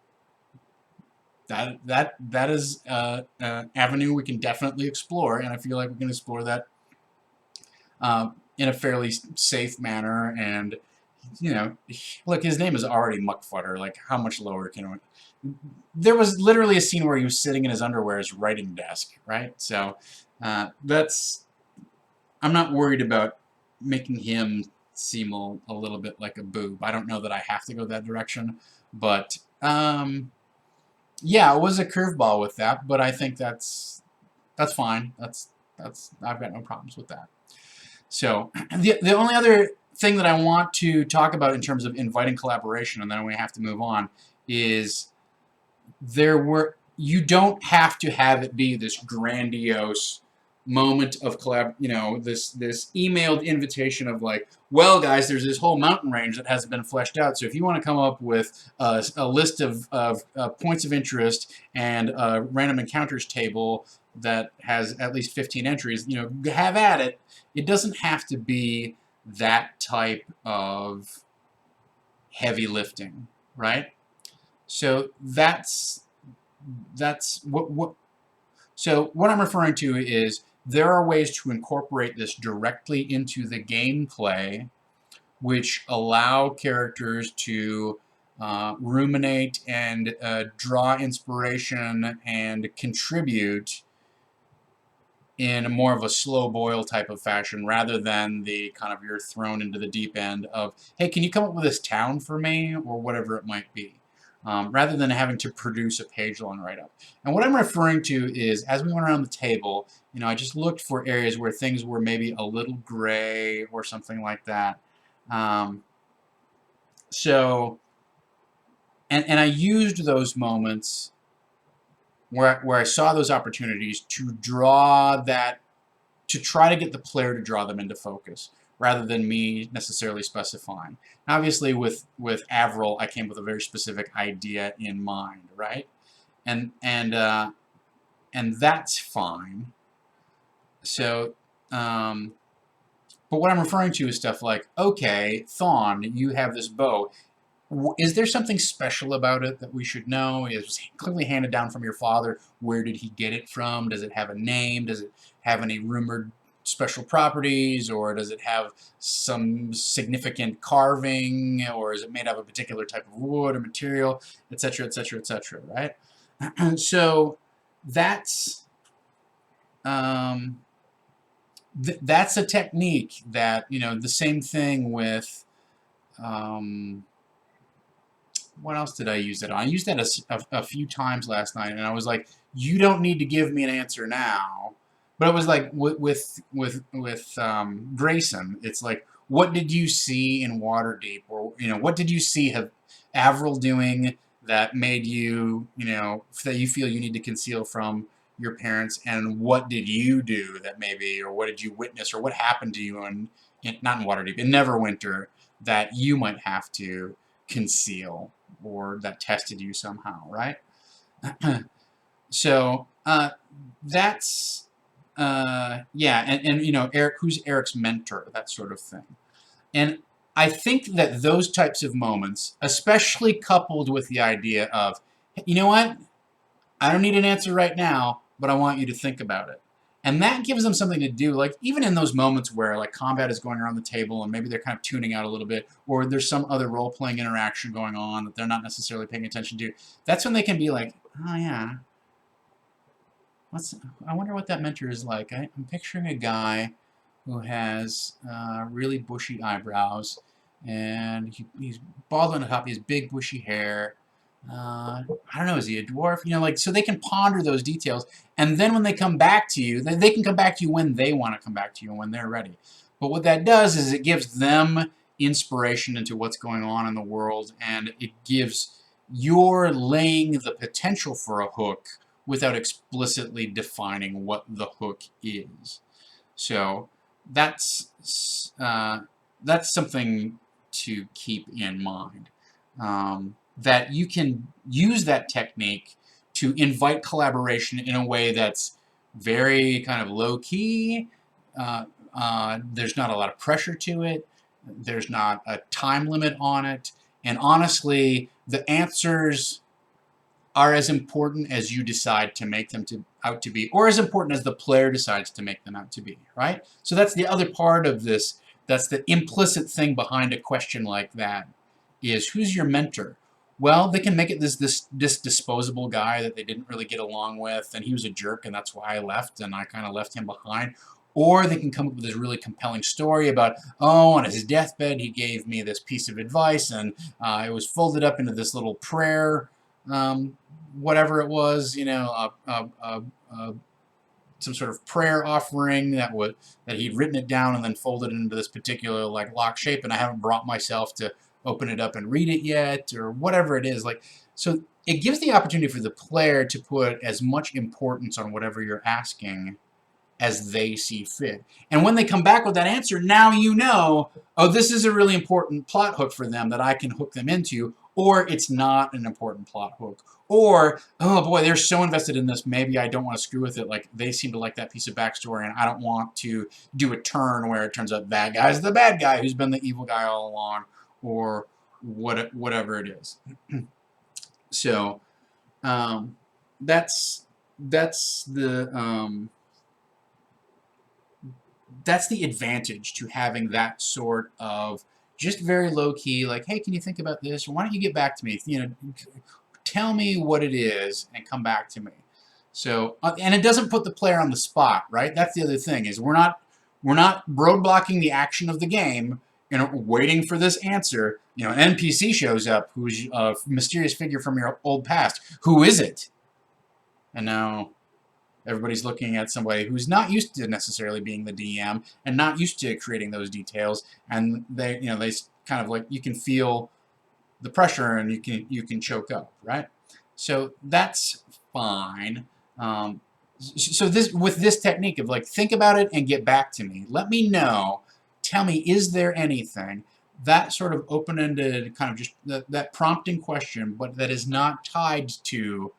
That is an avenue we can definitely explore, and I feel like we can explore that in a fairly safe manner. And look, his name is already Muckfutter. Like, how much lower can we? There was literally a scene where he was sitting in his underwear at his writing desk, right? So I'm not worried about making him seem a little bit like a boob. I don't know that I have to go that direction, but yeah, it was a curveball with that, but I think that's fine. I've got no problems with that. So the only other thing that I want to talk about in terms of inviting collaboration, and then we have to move on, is you don't have to have it be this grandiose, moment of this emailed invitation of like, well, guys, there's this whole mountain range that hasn't been fleshed out. So if you want to come up with a list of points of interest and a random encounters table that has at least 15 entries, have at it. It doesn't have to be that type of heavy lifting, right? So that's what. So what I'm referring to is there are ways to incorporate this directly into the gameplay, which allow characters to ruminate and draw inspiration and contribute in a more of a slow boil type of fashion, rather than the kind of you're thrown into the deep end of, hey, can you come up with this town for me, or whatever it might be, rather than having to produce a page-long write-up. And what I'm referring to is, as we went around the table, I just looked for areas where things were maybe a little gray or something like that. So, and I used those moments where I saw those opportunities to draw that, to try to get the player to draw them into focus, rather than me necessarily specifying. Obviously, with Avril, I came with a very specific idea in mind, right? And that's fine. So, but what I'm referring to is stuff like, okay, Thawne, you have this bow. Is there something special about it that we should know? It was clearly handed down from your father. Where did he get it from? Does it have a name? Does it have any rumored special properties? Or does it have some significant carving? Or is it made out of a particular type of wood or material? Etc., etc., etc., right? So that's that's a technique that, the same thing with... what else did I use that on? I used that a few times last night, and I was like, you don't need to give me an answer now. But it was like with Grayson, it's like, what did you see in Waterdeep? Or, what did you see Avril doing that made you, that you feel you need to conceal from your parents? And what did you do that maybe, or what did you witness, or what happened to you not in Waterdeep, in Neverwinter, that you might have to conceal, or that tested you somehow, right? So that's yeah, and Eric, who's Eric's mentor, that sort of thing. And I think that those types of moments, especially coupled with the idea of, you know what, I don't need an answer right now, but I want you to think about it. And that gives them something to do, like even in those moments where like combat is going around the table and maybe they're kind of tuning out a little bit, or there's some other role-playing interaction going on that they're not necessarily paying attention to. That's when they can be like, oh yeah, I wonder what that mentor is like. I'm picturing a guy who has really bushy eyebrows, and he's bald on the top, he has big bushy hair. I don't know, is he a dwarf? So they can ponder those details, and then when they come back to you, they can come back to you when they want to come back to you and when they're ready. But what that does is it gives them inspiration into what's going on in the world, and it gives you're laying the potential for a hook without explicitly defining what the hook is. So that's something to keep in mind. That you can use that technique to invite collaboration in a way that's very kind of low-key. There's not a lot of pressure to it. There's not a time limit on it. And honestly, the answers are as important as you decide to make them out to be, or as important as the player decides to make them out to be, right? So that's the other part of this. That's the implicit thing behind a question like that, is who's your mentor? Well, they can make it this disposable guy that they didn't really get along with, and he was a jerk, and that's why I left, and I kind of left him behind. Or they can come up with this really compelling story about, oh, on his deathbed, he gave me this piece of advice, and it was folded up into this little prayer, whatever it was, some sort of prayer offering that he'd written it down and then folded it into this particular like lock shape, and I haven't brought myself to open it up and read it yet, or whatever it is. So it gives the opportunity for the player to put as much importance on whatever you're asking as they see fit. And when they come back with that answer, now you know, oh, this is a really important plot hook for them that I can hook them into, or it's not an important plot hook. Or, oh boy, they're so invested in this, maybe I don't want to screw with it. Like, they seem to like that piece of backstory, and I don't want to do a turn where it turns out that guy's the bad guy who's been the evil guy all along, or whatever it is. So, that's the advantage to having that sort of just very low key, like, hey, can you think about this? Or why don't you get back to me? You know, tell me what it is and come back to me. So, and it doesn't put the player on the spot, right? That's the other thing, is we're not roadblocking the action of the game, you know, waiting for this answer. You know, an NPC shows up who's a mysterious figure from your old past. Who is it? And now everybody's looking at somebody who's not used to necessarily being the DM and not used to creating those details, and they, you know, they kind of like, you can feel the pressure and you can choke up, right? So that's fine. So with this technique of like, think about it and get back to me. Let me know. Tell me, is there anything? That sort of open-ended kind of just that prompting question, but that is not tied to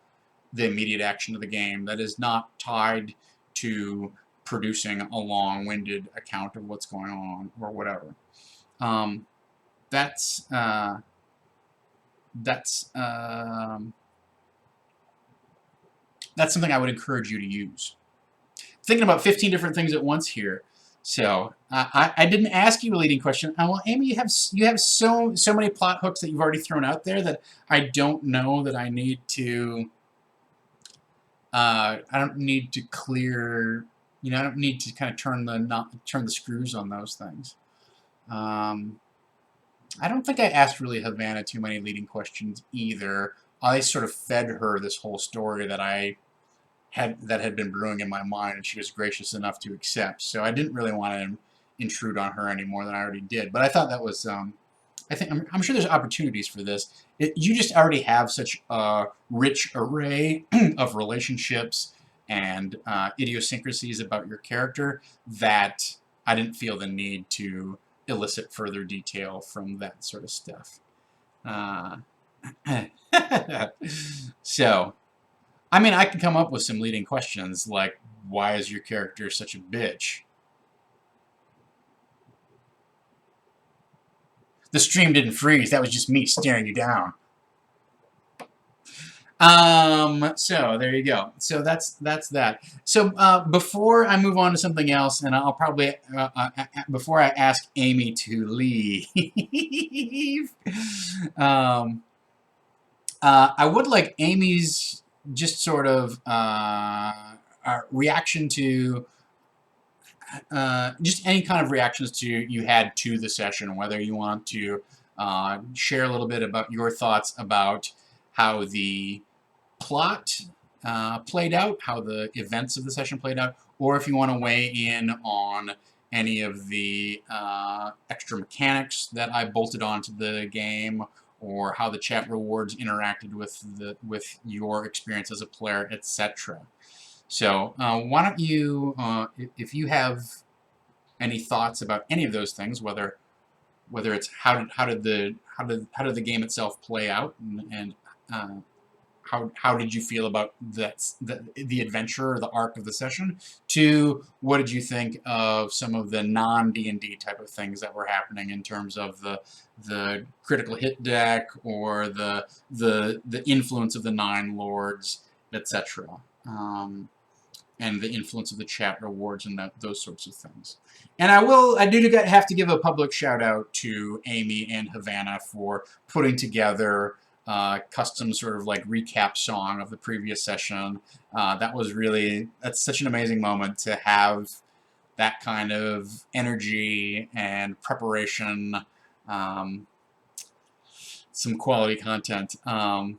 the immediate action of the game, that is not tied to producing a long-winded account of what's going on or whatever. That's something I would encourage you to use. Thinking about 15 different things at once here. So I didn't ask you a leading question. Well, Amy, you have so many plot hooks that you've already thrown out there that I don't know that I need to. I don't need to clear. You know, I don't need to kind of turn the screws on those things. I don't think I asked really Havana too many leading questions either. I sort of fed her this whole story that had been brewing in my mind, and she was gracious enough to accept. So I didn't really want to intrude on her any more than I already did. But I thought that was, I'm sure there's opportunities for this. You just already have such a rich array of relationships and idiosyncrasies about your character that I didn't feel the need to elicit further detail from that sort of stuff. So, I mean, I can come up with some leading questions like, why is your character such a bitch? The stream didn't freeze. That was just me staring you down. So there you go. So that's that. So before I move on to something else, and I'll probably before I ask Amy to leave, I would like Amy's just sort of reaction to just any kind of reactions you had to the session, whether you want to share a little bit about your thoughts about how the plot played out, how the events of the session played out, or if you want to weigh in on any of the extra mechanics that I bolted onto the game, or how the chat rewards interacted with your experience as a player, etc. So why don't you, if you have any thoughts about any of those things, whether it's how did the game itself play out, and how did you feel about the adventure or the arc of the session, to what did you think of some of the non-D&D type of things that were happening in terms of the critical hit deck, or the influence of the Nine Lords, etc. And the influence of the chat rewards and those sorts of things. And I do have to give a public shout out to Amy and Havana for putting together custom sort of like recap song of the previous session. That's such an amazing moment to have that kind of energy and preparation, some quality content. I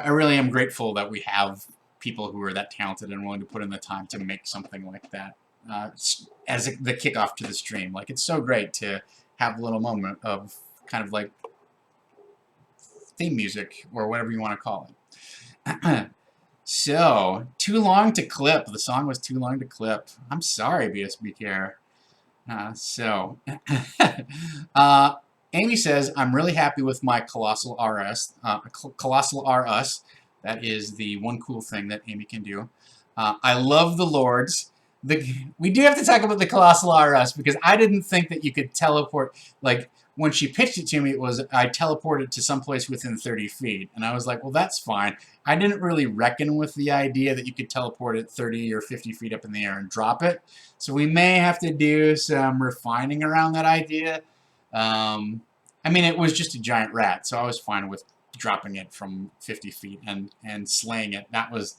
really am grateful that we have people who are that talented and willing to put in the time to make something like that as the kickoff to the stream. Like, it's so great to have a little moment of kind of like theme music, or whatever you want to call it. So, too long to clip. The song was too long to clip. I'm sorry, BSB Care. So, Amy says, I'm really happy with my Colossal RS. Colossal RS. That is the one cool thing that Amy can do. I love the Lords. We do have to talk about the Colossal RS, because I didn't think that you could teleport. Like, when she pitched it to me, it was I teleported to someplace within 30 feet. And I was like, well, that's fine. I didn't really reckon with the idea that you could teleport it 30 or 50 feet up in the air and drop it. So we may have to do some refining around that idea. I mean, it was just a giant rat, so I was fine with dropping it from 50 feet and slaying it. That was,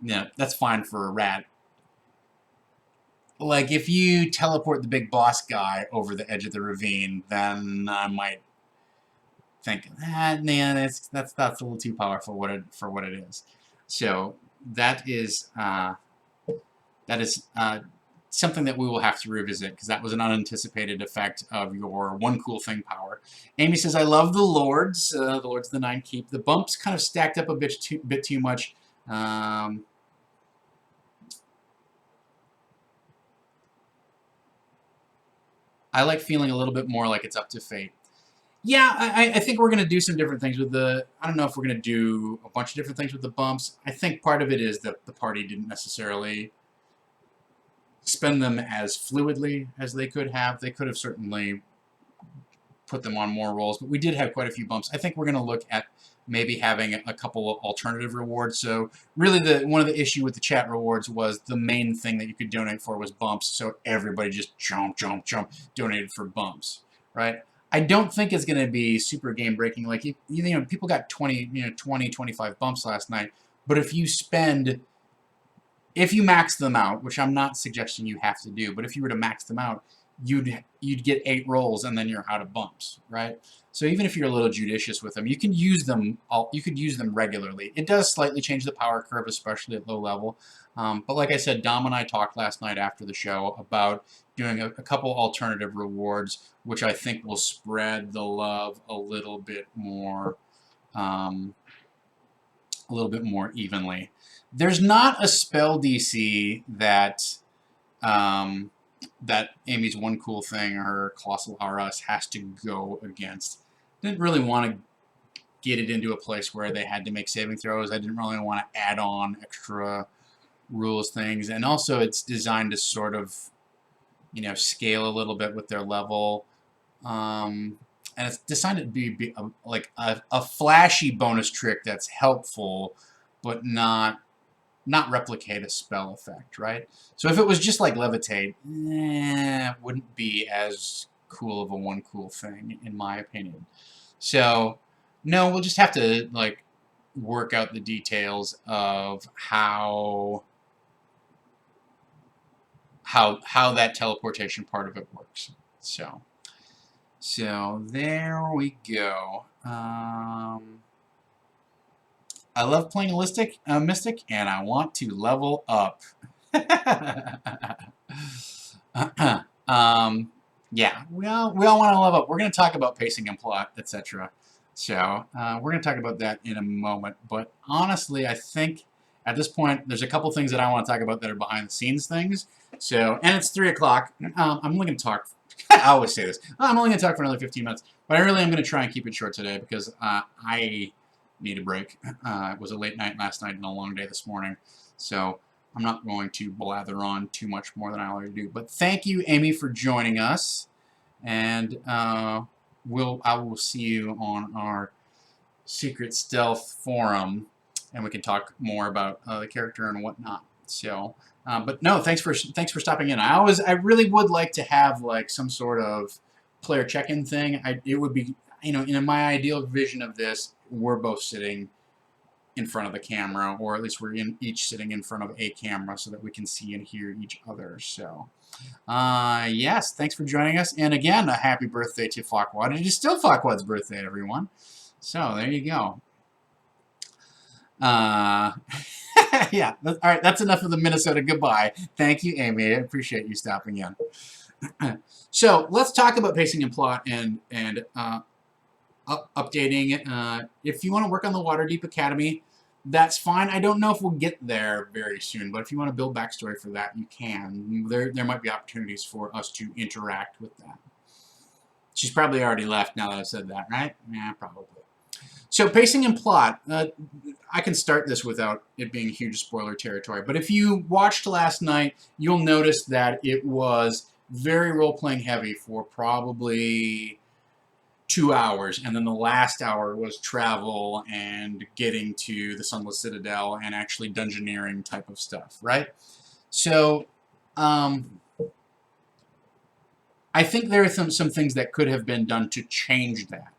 that's fine for a rat. Like, if you teleport the big boss guy over the edge of the ravine, then I might think, man, that's a little too powerful for what it is. So that is something that we will have to revisit, because that was an unanticipated effect of your one cool thing power. Amy says, I love the Lords. The Lords of the Nine Keep. The bumps kind of stacked up a bit too much. I like feeling a little bit more like it's up to fate. Yeah, I think we're going to do some different things with the... I don't know if we're going to do a bunch of different things with the bumps. I think part of it is that the party didn't necessarily spend them as fluidly as they could have. They could have certainly put them on more rolls, but we did have quite a few bumps. I think we're going to look at maybe having a couple of alternative rewards. So really one of the issue with the chat rewards was the main thing that you could donate for was bumps, so everybody just jump, donated for bumps, right? I don't think it's going to be super game breaking. Like, people got 20, 25 bumps last night, but if you max them out, which I'm not suggesting you have to do, but if you were to max them out, you'd get 8 rolls and then you're out of bumps, right? So even if you're a little judicious with them, you can use them. You could use them regularly. It does slightly change the power curve, especially at low level. But like I said, Dom and I talked last night after the show about doing a couple alternative rewards, which I think will spread the love a little bit more evenly. There's not a spell DC that that Amy's one cool thing, her Colossal RS, has to go against. Didn't really want to get it into a place where they had to make saving throws. I didn't really want to add on extra rules things, and also it's designed to sort of, scale a little bit with their level, and it's designed to be like a flashy bonus trick that's helpful, but not replicate a spell effect, right? So if it was just like Levitate, wouldn't be as cool of a one cool thing, in my opinion. So, no, we'll just have to, like, work out the details of how that teleportation part of it works. So there we go. I love playing Mystic, and I want to level up. Yeah, we all want to level up. We're going to talk about pacing and plot, etc. So we're going to talk about that in a moment. But honestly, I think at this point, there's a couple things that I want to talk about that are behind-the-scenes things. So, and it's 3 o'clock. I'm only going to talk. I always say this. I'm only going to talk for another 15 minutes. But I really am going to try and keep it short today, because I need a break. It was a late night last night and a long day this morning, so I'm not going to blather on too much more than I already do. But thank you, Amy, for joining us, and I will see you on our Secret Stealth forum, and we can talk more about the character and whatnot. So, but no, thanks for stopping in. I really would like to have like some sort of player check-in thing. It would be, in my ideal vision of this, we're both sitting in front of the camera, or at least we're each sitting in front of a camera so that we can see and hear each other. So, yes, thanks for joining us. And again, a happy birthday to Farquaad. It is still Farquaad's birthday, everyone. So, there you go. Yeah, all right, that's enough of the Minnesota goodbye. Thank you, Amy. I appreciate you stopping in. So, let's talk about pacing and plot and updating. If you want to work on the Waterdeep Academy, that's fine. I don't know if we'll get there very soon, but if you want to build backstory for that, you can. There might be opportunities for us to interact with that. She's probably already left now that I said that, right? Yeah, probably. So pacing and plot, I can start this without it being huge spoiler territory, but if you watched last night, you'll notice that it was very role-playing heavy for probably 2 hours, and then the last hour was travel and getting to the Sunless Citadel and actually dungeoneering type of stuff, right? So, I think there are some things that could have been done to change that.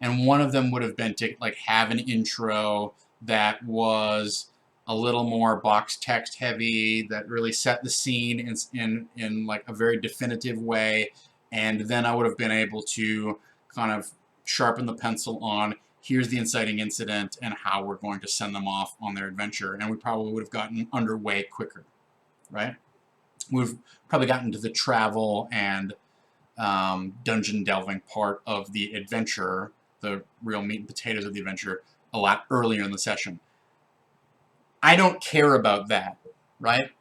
And one of them would have been to like have an intro that was a little more box text heavy, that really set the scene in like a very definitive way, and then I would have been able to kind of sharpen the pencil on here's the inciting incident and how we're going to send them off on their adventure, and we probably would have gotten underway quicker, right? We've probably gotten to the travel and dungeon delving part of the adventure, the real meat and potatoes of the adventure, a lot earlier in the session. I don't care about that, right?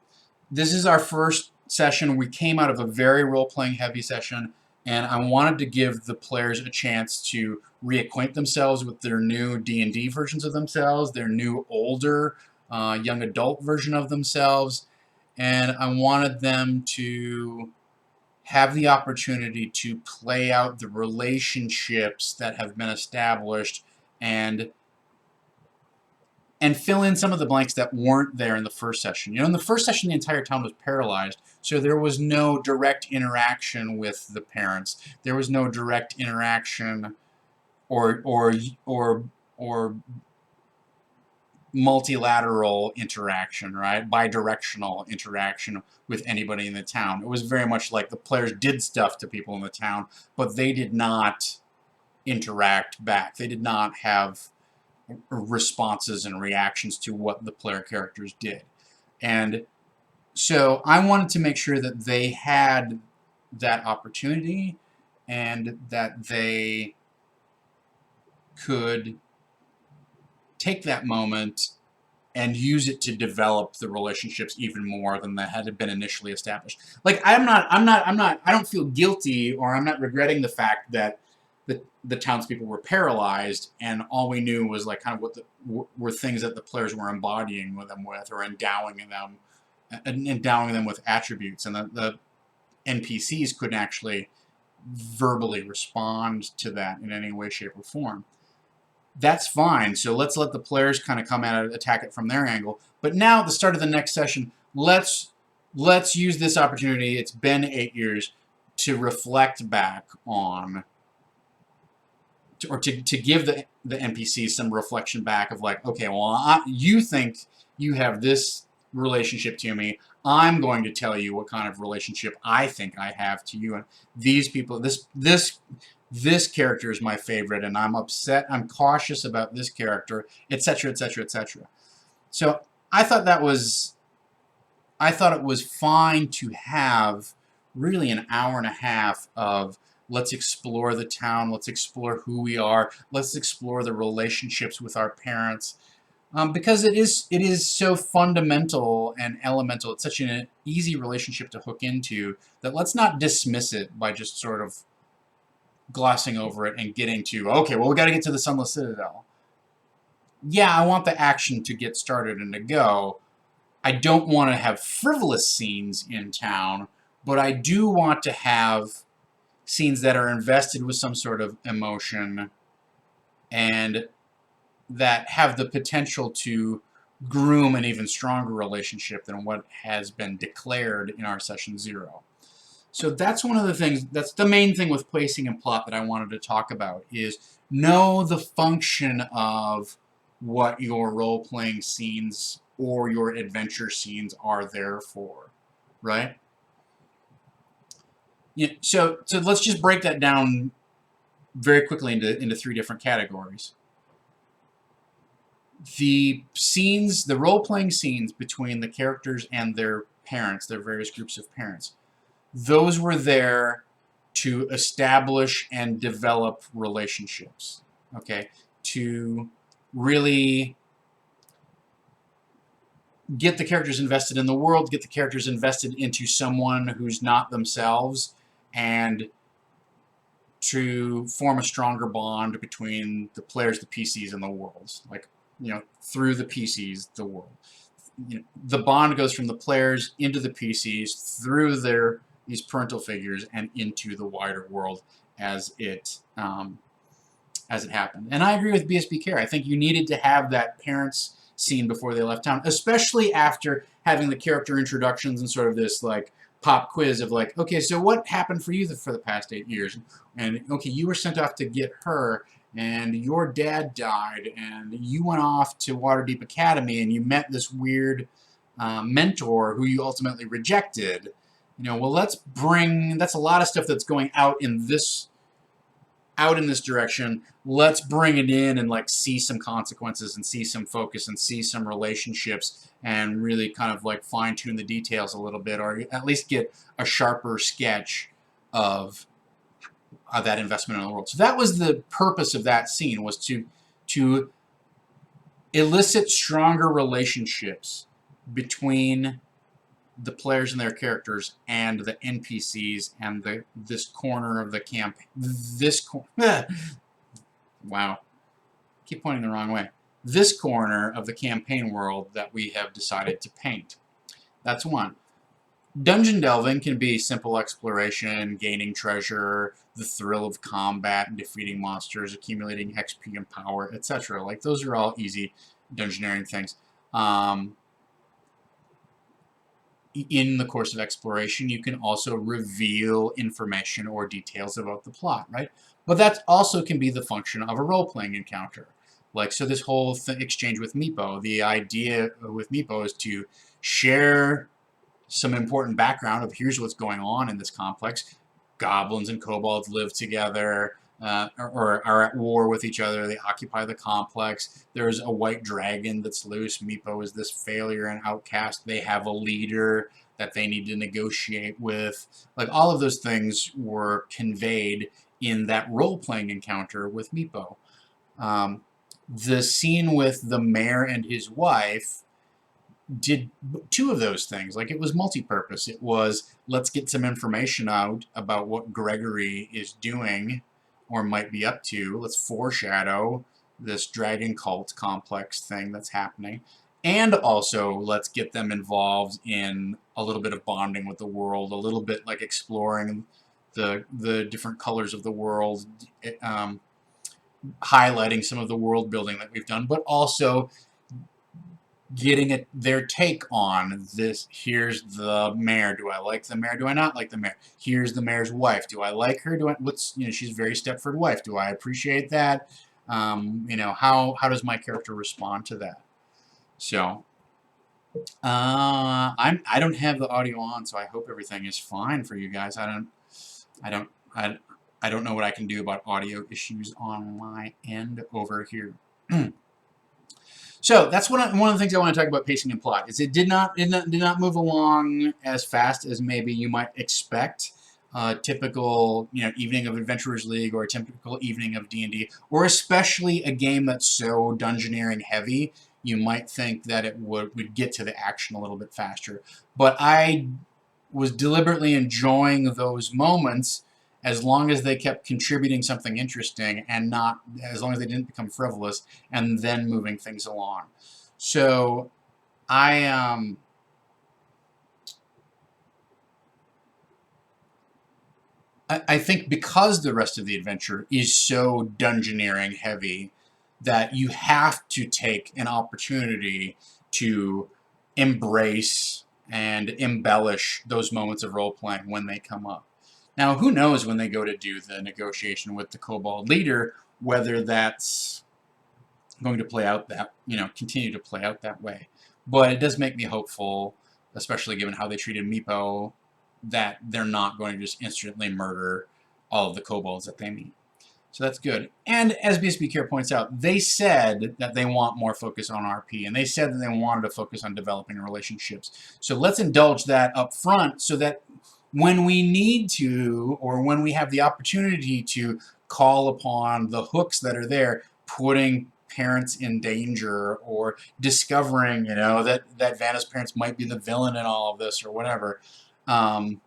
This is our first session. We came out of a very role-playing heavy session, and I wanted to give the players a chance to reacquaint themselves with their new D&D versions of themselves, their new older young adult version of themselves, and I wanted them to have the opportunity to play out the relationships that have been established and fill in some of the blanks that weren't there in the first session. You know, in the first session, the entire town was paralyzed, so there was no direct interaction with the parents. There was no direct interaction or multilateral interaction, right? Bidirectional interaction with anybody in the town. It was very much like the players did stuff to people in the town, but they did not interact back. They did not have responses and reactions to what the player characters did. And so I wanted to make sure that they had that opportunity and that they could take that moment and use it to develop the relationships even more than that had been initially established. Like I don't feel guilty, or I'm not regretting the fact that the townspeople were paralyzed, and all we knew was like kind of what were things that the players were embodying them with, or endowing them with attributes, and the NPCs couldn't actually verbally respond to that in any way, shape, or form. That's fine. So let's let the players kind of come at it, attack it from their angle. But now at the start of the next session, let's use this opportunity. It's been 8 years to reflect back on, or to give the NPCs some reflection back of like, okay, well, you think you have this relationship to me. I'm going to tell you what kind of relationship I think I have to you. And these people, this character is my favorite, and I'm upset, I'm cautious about this character, etc., etc., etc. So I thought it was fine to have really an hour and a half of let's explore the town, let's explore who we are, let's explore the relationships with our parents, because it is so fundamental and elemental. It's such an easy relationship to hook into that let's not dismiss it by just sort of glossing over it and getting to, okay, well, we got to get to the Sunless Citadel. Yeah, I want the action to get started and to go. I don't want to have frivolous scenes in town, but I do want to have scenes that are invested with some sort of emotion and that have the potential to groom an even stronger relationship than what has been declared in our session 0. So that's one of the things, that's the main thing with pacing and plot that I wanted to talk about, is know the function of what your role-playing scenes or your adventure scenes are there for, right? Yeah, so let's just break that down very quickly into 3 different categories. The scenes, the role-playing scenes between the characters and their parents, their various groups of parents, those were there to establish and develop relationships. okay, to really get the characters invested in the world, get the characters invested into someone who's not themselves, and to form a stronger bond between the players, the PCs, and the worlds. Like, through the PCs, the world. The bond goes from the players into the PCs, through these parental figures, and into the wider world as it happened. And I agree with BSB Care. I think you needed to have that parents scene before they left town, especially after having the character introductions and sort of this like pop quiz of like, okay, so what happened for you for the past 8 years? And okay, you were sent off to get her, and your dad died, and you went off to Waterdeep Academy, and you met this weird mentor who you ultimately rejected. Well, that's a lot of stuff that's going out in this direction. Let's bring it in and like see some consequences and see some focus and see some relationships and really kind of like fine tune the details a little bit, or at least get a sharper sketch of that investment in the world. So that was the purpose of that scene, was to elicit stronger relationships between the players and their characters and the NPCs and this corner of the campaign. Wow. Keep pointing the wrong way. This corner of the campaign world that we have decided to paint. That's one. Dungeon delving can be simple exploration, gaining treasure, the thrill of combat and defeating monsters, accumulating XP and power, etc. Like, those are all easy dungeoneering things. In the course of exploration, you can also reveal information or details about the plot, right? But that also can be the function of a role-playing encounter. Like, so this whole exchange with Meepo, the idea with Meepo is to share some important background of here's what's going on in this complex. Goblins and kobolds live together, or are at war with each other. They occupy the complex. There's a white dragon that's loose. Meepo is this failure and outcast. They have a leader that they need to negotiate with. Like, all of those things were conveyed in that role-playing encounter with Meepo. The scene with the mayor and his wife did two of those things. Like, it was multi-purpose. It was, let's get some information out about what Gregory is doing or might be up to. Let's foreshadow this dragon cult complex thing that's happening. And also, let's get them involved in a little bit of bonding with the world, a little bit like exploring the different colors of the world, highlighting some of the world building that we've done, but also getting their take on this. Here's the mayor. Do I like the mayor? Do I not like the mayor? Here's the mayor's wife. Do I like her? She's a very Stepford wife. Do I appreciate that? How does my character respond to that? So, I don't have the audio on, so I hope everything is fine for you guys. I don't know what I can do about audio issues on my end over here. So that's one of the things I want to talk about pacing and plot. Is it did not move along as fast as maybe you might expect. Typical evening of Adventurers League, or a typical evening of D&D, or especially a game that's so dungeoneering heavy, you might think that it would get to the action a little bit faster. But I was deliberately enjoying those moments as long as they kept contributing something interesting, and not as long as they didn't become frivolous, and then moving things along. So I think because the rest of the adventure is so dungeoneering heavy, that you have to take an opportunity to embrace and embellish those moments of role-playing when they come up. Now, who knows when they go to do the negotiation with the kobold leader, whether that's going to play out that, continue to play out that way. But it does make me hopeful, especially given how they treated Meepo, that they're not going to just instantly murder all of the kobolds that they meet. So that's good. And as BSB Care points out, they said that they want more focus on RP, and they said that they wanted to focus on developing relationships. So let's indulge that up front, so that when we need to, or when we have the opportunity to call upon the hooks that are there, putting parents in danger, or discovering, you know, that Vanna's parents might be the villain in all of this or whatever, that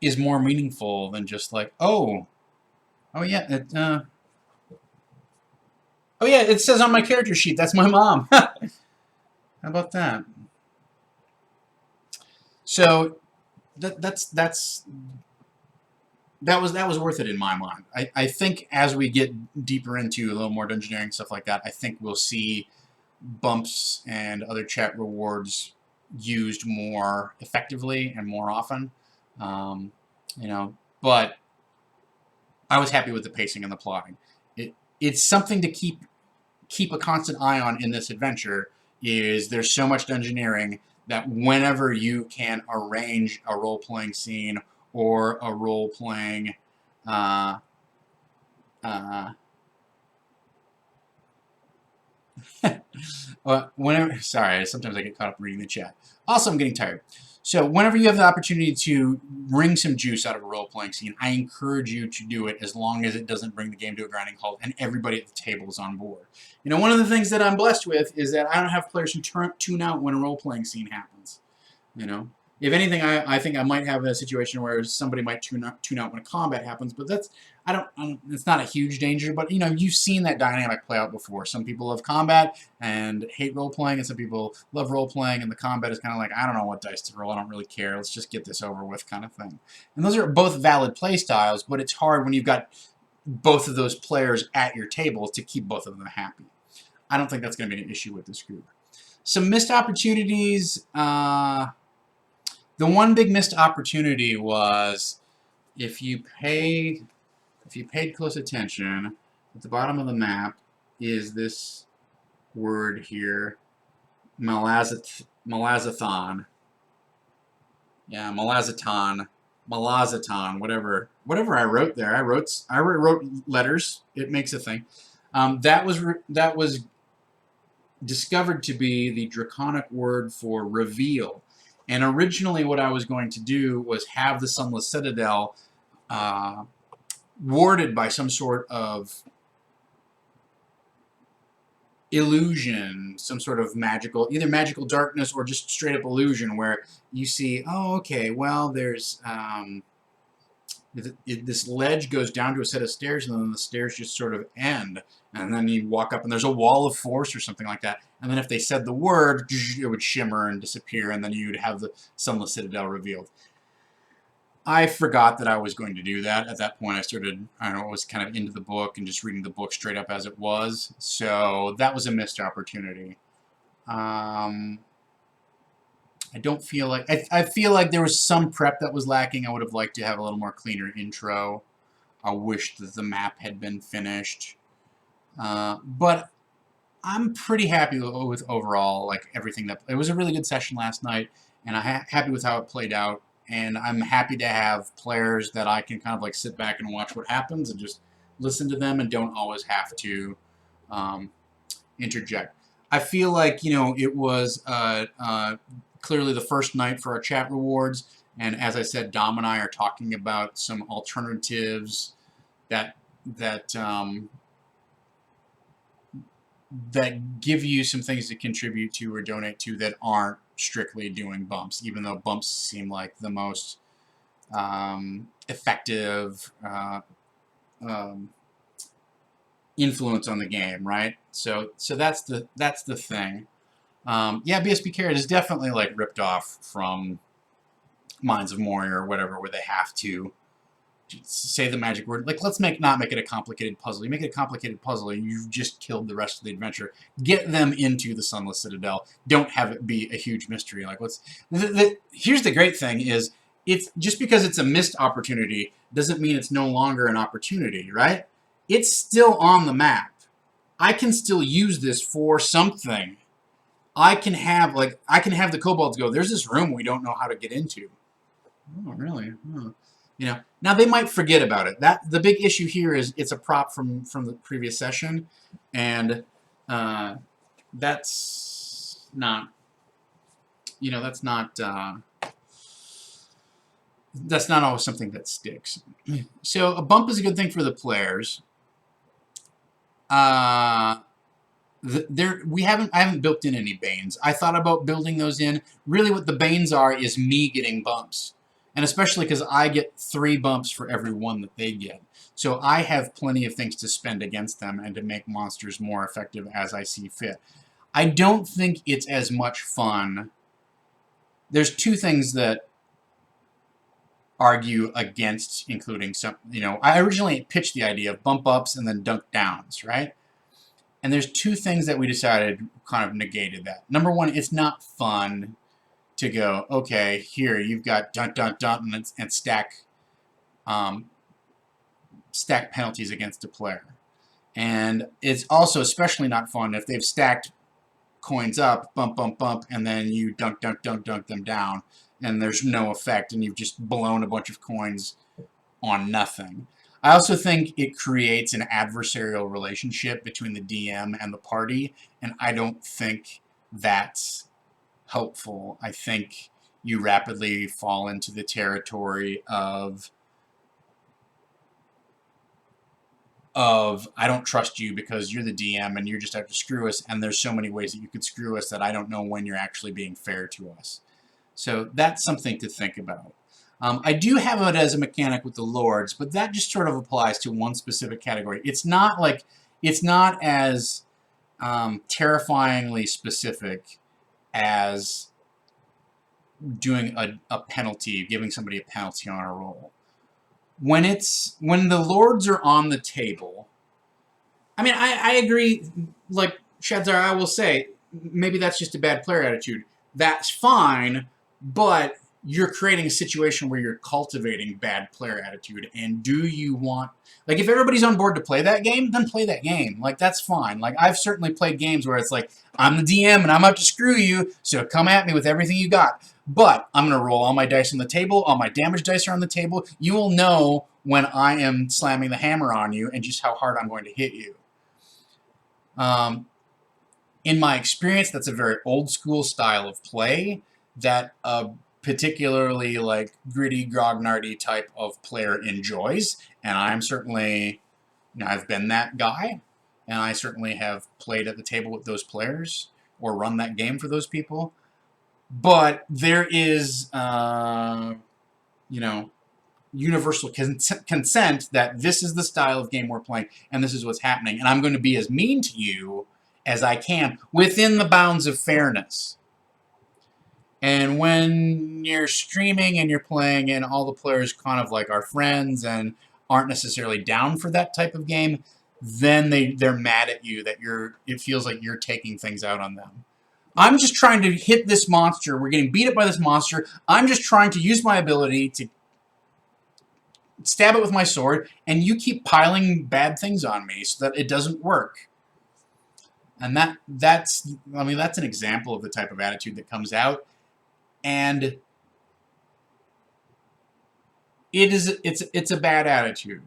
is more meaningful than just like, oh yeah, oh yeah, it says on my character sheet that's my mom. How about that? So that was worth it in my mind. I think as we get deeper into a little more dungeoneering stuff like that, I think we'll see bumps and other chat rewards used more effectively and more often. You know, but I was happy with the pacing and the plotting. It's something to keep a constant eye on in this adventure. Is there's so much dungeoneering that whenever you can arrange a role-playing scene or a role-playing uh, uh, whenever, sorry, sometimes I get caught up reading the chat. Also, I'm getting tired. So whenever you have the opportunity to wring some juice out of a role-playing scene, I encourage you to do it as long as it doesn't bring the game to a grinding halt and everybody at the table is on board. You know, one of the things that I'm blessed with is that I don't have players who tune out when a role-playing scene happens. You know, if anything, I think I might have a situation where somebody might tune out when a combat happens, but that's I don't it's not a huge danger. But you know, you've seen that dynamic play out before. Some people love combat and hate role playing, and some people love role playing, and the combat is kind of like, I don't know what dice to roll. I don't really care. Let's just get this over with, kind of thing. And those are both valid play styles, but it's hard when you've got both of those players at your table to keep both of them happy. I don't think that's going to be an issue with this group. Some missed opportunities. The one big missed opportunity was if you paid close attention, at the bottom of the map is this word here, Malazathon. Yeah, Malazaton, whatever I wrote there. I wrote letters. It makes a thing. That was discovered to be the draconic word for reveal. And originally what I was going to do was have the Sunless Citadel warded by some sort of illusion, some sort of either magical darkness or just straight up illusion, where you see, oh, okay, well, there's this ledge goes down to a set of stairs, and then the stairs just sort of end, and then you walk up and there's a wall of force or something like that, and then if they said the word, it would shimmer and disappear, and then you'd have the Sunless Citadel revealed. I forgot that I was going to do that. At that point, I was kind of into the book and just reading the book straight up as it was, so that was a missed opportunity. I don't feel like... I feel like there was some prep that was lacking. I would have liked to have a little more cleaner intro. I wish that the map had been finished. But I'm pretty happy with overall, like, everything. It was a really good session last night, and I'm happy with how it played out. And I'm happy to have players that I can kind of like sit back and watch what happens and just listen to them and don't always have to interject. I feel like, you know, it was clearly the first night for our chat rewards, and as I said, Dom and I are talking about some alternatives that give you some things to contribute to or donate to that aren't strictly doing bumps, even though bumps seem like the most effective influence on the game, right? So that's the thing. Yeah, BSB Carrot is definitely like ripped off from Minds of Moria or whatever, where they have to say the magic word. Like, let's not make it a complicated puzzle. You make it a complicated puzzle, and you've just killed the rest of the adventure. Get them into the Sunless Citadel. Don't have it be a huge mystery. Like, here's the great thing is, it's just because it's a missed opportunity doesn't mean it's no longer an opportunity, right? It's still on the map. I can still use this for something. I can have the kobolds go, there's this room we don't know how to get into. Oh, really? Oh. You know, now they might forget about it. The big issue here is it's a prop from the previous session, and that's not, you know, that's not that's not always something that sticks. So a bump is a good thing for the players. I haven't built in any banes. I thought about building those in. Really what the banes are is me getting bumps. And especially because I get 3 bumps for every 1 that they get. So I have plenty of things to spend against them and to make monsters more effective as I see fit. I don't think it's as much fun. There's 2 things that argue against including some, I originally pitched the idea of bump ups and then dunk downs, right? And there's 2 things that we decided kind of negated that. Number 1, it's not fun to go, okay, here, you've got dunk, dunk, dunk, and stack penalties against a player. And it's also especially not fun if they've stacked coins up, bump, bump, bump, and then you dunk, dunk, dunk, dunk them down, and there's no effect, and you've just blown a bunch of coins on nothing. I also think it creates an adversarial relationship between the DM and the party, and I don't think that's helpful. I think you rapidly fall into the territory of I don't trust you because you're the DM and you're just out to screw us, and there's so many ways that you could screw us that I don't know when you're actually being fair to us. So that's something to think about. I do have it as a mechanic with the Lords, but that just sort of applies to one specific category. It's not as terrifyingly specific as doing a penalty, giving somebody a penalty on a roll. When the Lords are on the table, I mean, I agree, like Shadzar, I will say, maybe that's just a bad player attitude. That's fine, but you're creating a situation where you're cultivating bad player attitude. And do you want, like, if everybody's on board to play that game, then play that game. Like, that's fine. Like, I've certainly played games where it's like, I'm the DM and I'm out to screw you, so come at me with everything you got. But I'm going to roll all my dice on the table, all my damage dice are on the table. You will know when I am slamming the hammer on you and just how hard I'm going to hit you. In my experience, that's a very old school style of play that particularly like gritty, grognardy type of player enjoys. And I'm certainly, I've been that guy, and I certainly have played at the table with those players or run that game for those people. But there is, universal consent that this is the style of game we're playing and this is what's happening. And I'm going to be as mean to you as I can within the bounds of fairness. And when you're streaming and you're playing and all the players kind of like are friends and aren't necessarily down for that type of game, then they're mad at you that it feels like you're taking things out on them. I'm just trying to hit this monster. We're getting beat up by this monster. I'm just trying to use my ability to stab it with my sword, and you keep piling bad things on me so that it doesn't work. And that's an example of the type of attitude that comes out. And it's a bad attitude.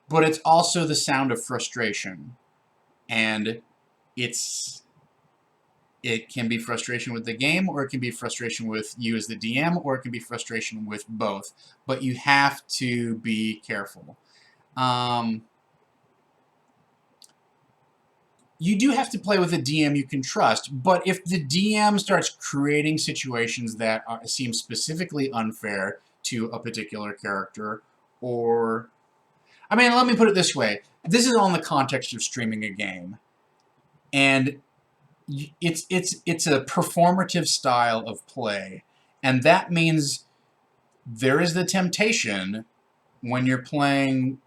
But it's also the sound of frustration. And it can be frustration with the game, or it can be frustration with you as the DM, or it can be frustration with both. But you have to be careful. You do have to play with a DM you can trust, but if the DM starts creating situations that seem specifically unfair to a particular character, or... I mean, let me put it this way. This is all in the context of streaming a game. And it's a performative style of play, and that means there is the temptation when you're playing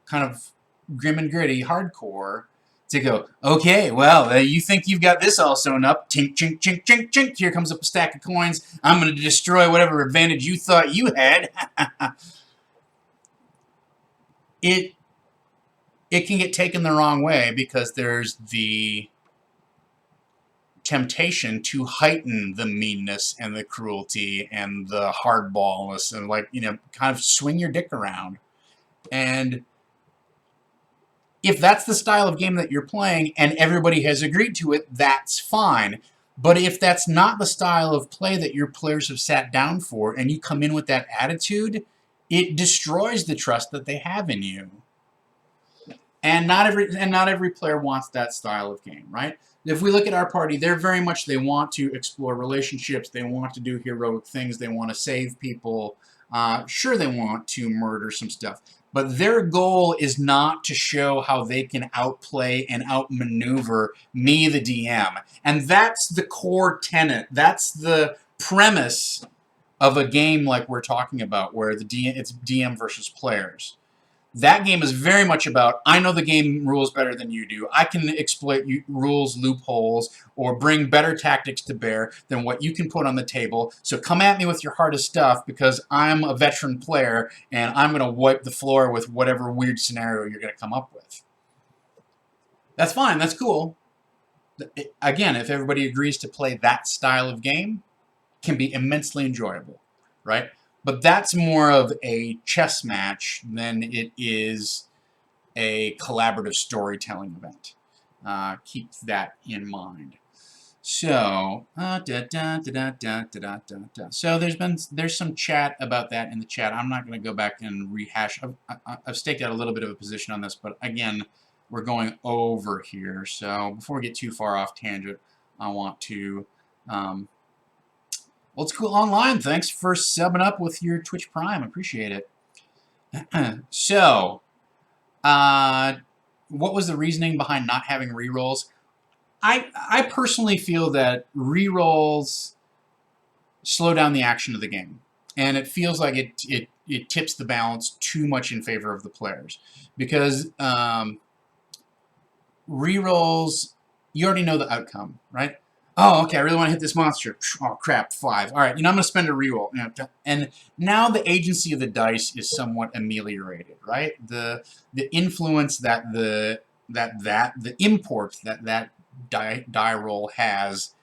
kind of grim and gritty hardcore to go, okay, well, you think you've got this all sewn up, tink, chink, chink, chink, chink, here comes up a stack of coins, I'm going to destroy whatever advantage you thought you had. It can get taken the wrong way because there's the temptation to heighten the meanness and the cruelty and the hardballness and, like, kind of swing your dick around. And if that's the style of game that you're playing and everybody has agreed to it, that's fine. But if that's not the style of play that your players have sat down for, and you come in with that attitude, it destroys the trust that they have in you. And not every player wants that style of game, right? If we look at our party, they're very much, they want to explore relationships, they want to do heroic things, they want to save people. Sure, they want to murder some stuff, but their goal is not to show how they can outplay and outmaneuver me, the DM. And that's the core tenet. That's the premise of a game like we're talking about, where it's DM versus players. That game is very much about, I know the game rules better than you do. I can exploit rules loopholes or bring better tactics to bear than what you can put on the table. So come at me with your hardest stuff, because I'm a veteran player and I'm going to wipe the floor with whatever weird scenario you're going to come up with. That's fine. That's cool. Again, if everybody agrees to play that style of game, it can be immensely enjoyable, right? But that's more of a chess match than it is a collaborative storytelling event. Keep that in mind. So, so there's some chat about that in the chat. I'm not going to go back and rehash. I've staked out a little bit of a position on this, but again, we're going over here. So before we get too far off tangent, I want to. Old School Online, thanks for subbing up with your Twitch Prime. Appreciate it. So, what was the reasoning behind not having rerolls? I personally feel that rerolls slow down the action of the game, and it feels like it tips the balance too much in favor of the players, because rerolls, you already know the outcome, right? Oh, okay, I really want to hit this monster. Oh, crap, 5. All right, I'm going to spend a reroll. And now the agency of the dice is somewhat ameliorated, right? The influence that the import that die roll has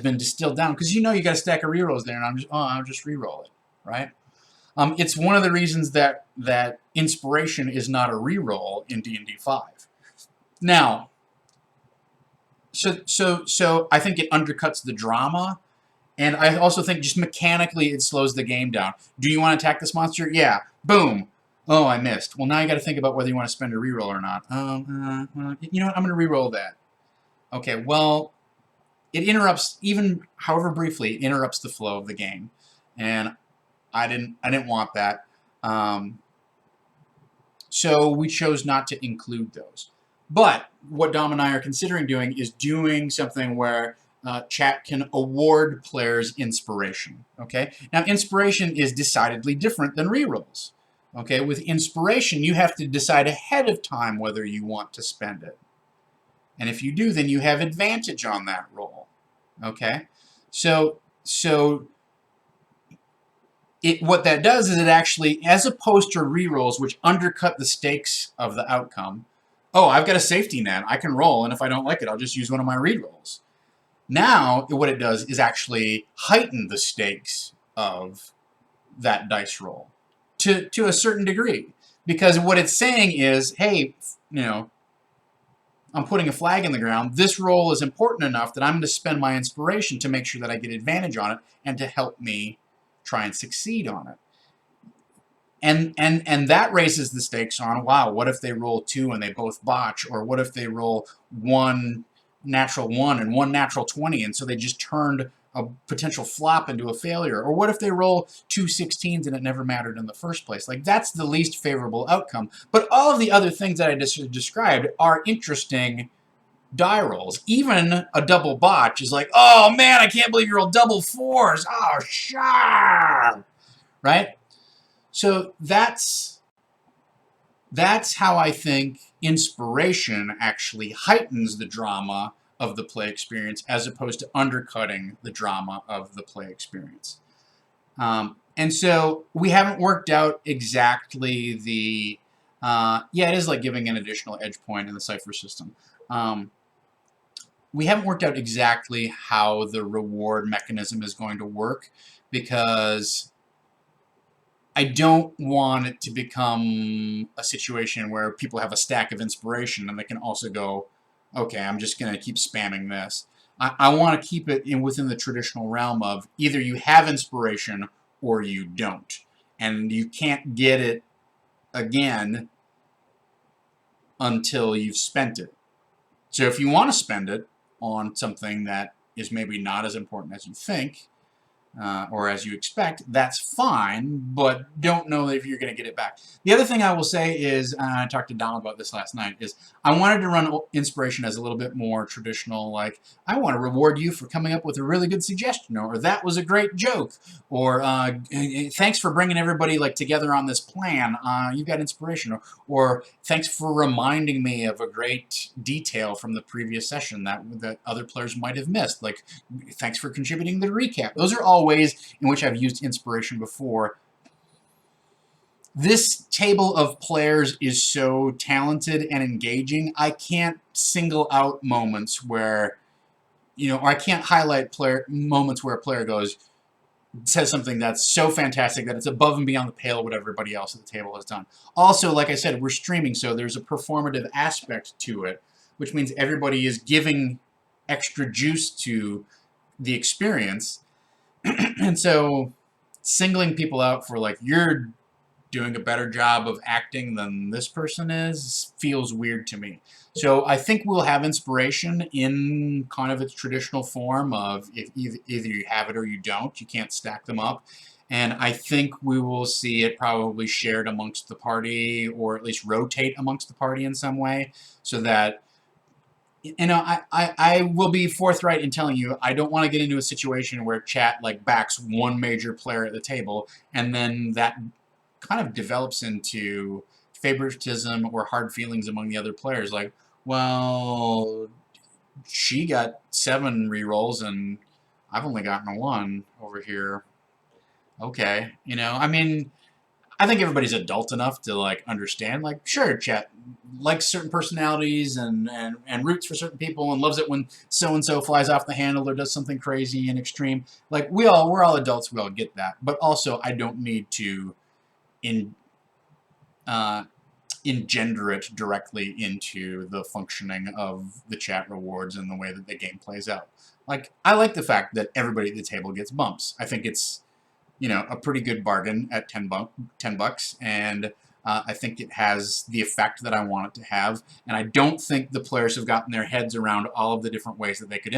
been distilled down, because you got a stack of rerolls there, and I'll just reroll it, right? It's one of the reasons that inspiration is not a reroll in D&D 5. Now, So I think it undercuts the drama, and I also think just mechanically it slows the game down. Do you want to attack this monster? Yeah. Boom. Oh, I missed. Well, now you got to think about whether you want to spend a reroll or not. You know what? I'm going to reroll that. Okay. Well, it interrupts, even however briefly, it interrupts the flow of the game, and I didn't want that. So we chose not to include those. But what Dom and I are considering doing is doing something where chat can award players inspiration. Okay. Now, inspiration is decidedly different than rerolls. Okay. With inspiration, you have to decide ahead of time whether you want to spend it, and if you do, then you have advantage on that roll. Okay. So what that does is it actually, as opposed to rerolls, which undercut the stakes of the outcome. Oh, I've got a safety net. I can roll, and if I don't like it, I'll just use one of my rerolls. Now, what it does is actually heighten the stakes of that dice roll to a certain degree. Because what it's saying is, hey, I'm putting a flag in the ground. This roll is important enough that I'm going to spend my inspiration to make sure that I get advantage on it and to help me try and succeed on it. And that raises the stakes on, wow, what if they roll 2 and they both botch? Or what if they roll 1 natural 1 and 1 natural 20, and so they just turned a potential flop into a failure? Or what if they roll 2 16s and it never mattered in the first place? Like, that's the least favorable outcome. But all of the other things that I just described are interesting die rolls. Even a double botch is like, oh man, I can't believe you rolled double 4s. Oh, sure. Right? So that's how I think inspiration actually heightens the drama of the play experience, as opposed to undercutting the drama of the play experience. And so we haven't worked out exactly the... yeah, it is like giving an additional edge point in the cipher system. We haven't worked out exactly how the reward mechanism is going to work, because I don't want it to become a situation where people have a stack of inspiration and they can also go, okay, I'm just going to keep spamming this. I want to keep it within the traditional realm of either you have inspiration or you don't. And you can't get it again until you've spent it. So if you want to spend it on something that is maybe not as important as you think, or as you expect, that's fine, but don't know if you're going to get it back. The other thing I will say is, I talked to Dom about this last night, is I wanted to run inspiration as a little bit more traditional, like, I want to reward you for coming up with a really good suggestion, or that was a great joke, or thanks for bringing everybody like together on this plan, you got inspiration, or thanks for reminding me of a great detail from the previous session that other players might have missed, like, thanks for contributing to the recap. Those are all ways in which I've used inspiration before. This table of players is so talented and engaging, I can't single out moments where, or I can't highlight moments where a player says something that's so fantastic that it's above and beyond the pale of what everybody else at the table has done. Also, like I said, we're streaming, so there's a performative aspect to it, which means everybody is giving extra juice to the experience. And so singling people out for like, you're doing a better job of acting than this person is, feels weird to me. So I think we'll have inspiration in kind of its traditional form of if either you have it or you don't. You can't stack them up. And I think we will see it probably shared amongst the party, or at least rotate amongst the party in some way, so that I will be forthright in telling you, I don't want to get into a situation where chat like backs one major player at the table, and then that kind of develops into favoritism or hard feelings among the other players. Like, well, she got 7 rerolls and I've only gotten 1 over here. Okay, I mean, I think everybody's adult enough to like understand. Like, sure, chat likes certain personalities and roots for certain people and loves it when so and so flies off the handle or does something crazy and extreme. Like, we're all adults. We all get that. But also, I don't need to engender it directly into the functioning of the chat rewards and the way that the game plays out. Like, I like the fact that everybody at the table gets bumps. I think it's a pretty good bargain at $10, and I think it has the effect that I want it to have. And I don't think the players have gotten their heads around all of the different ways that they could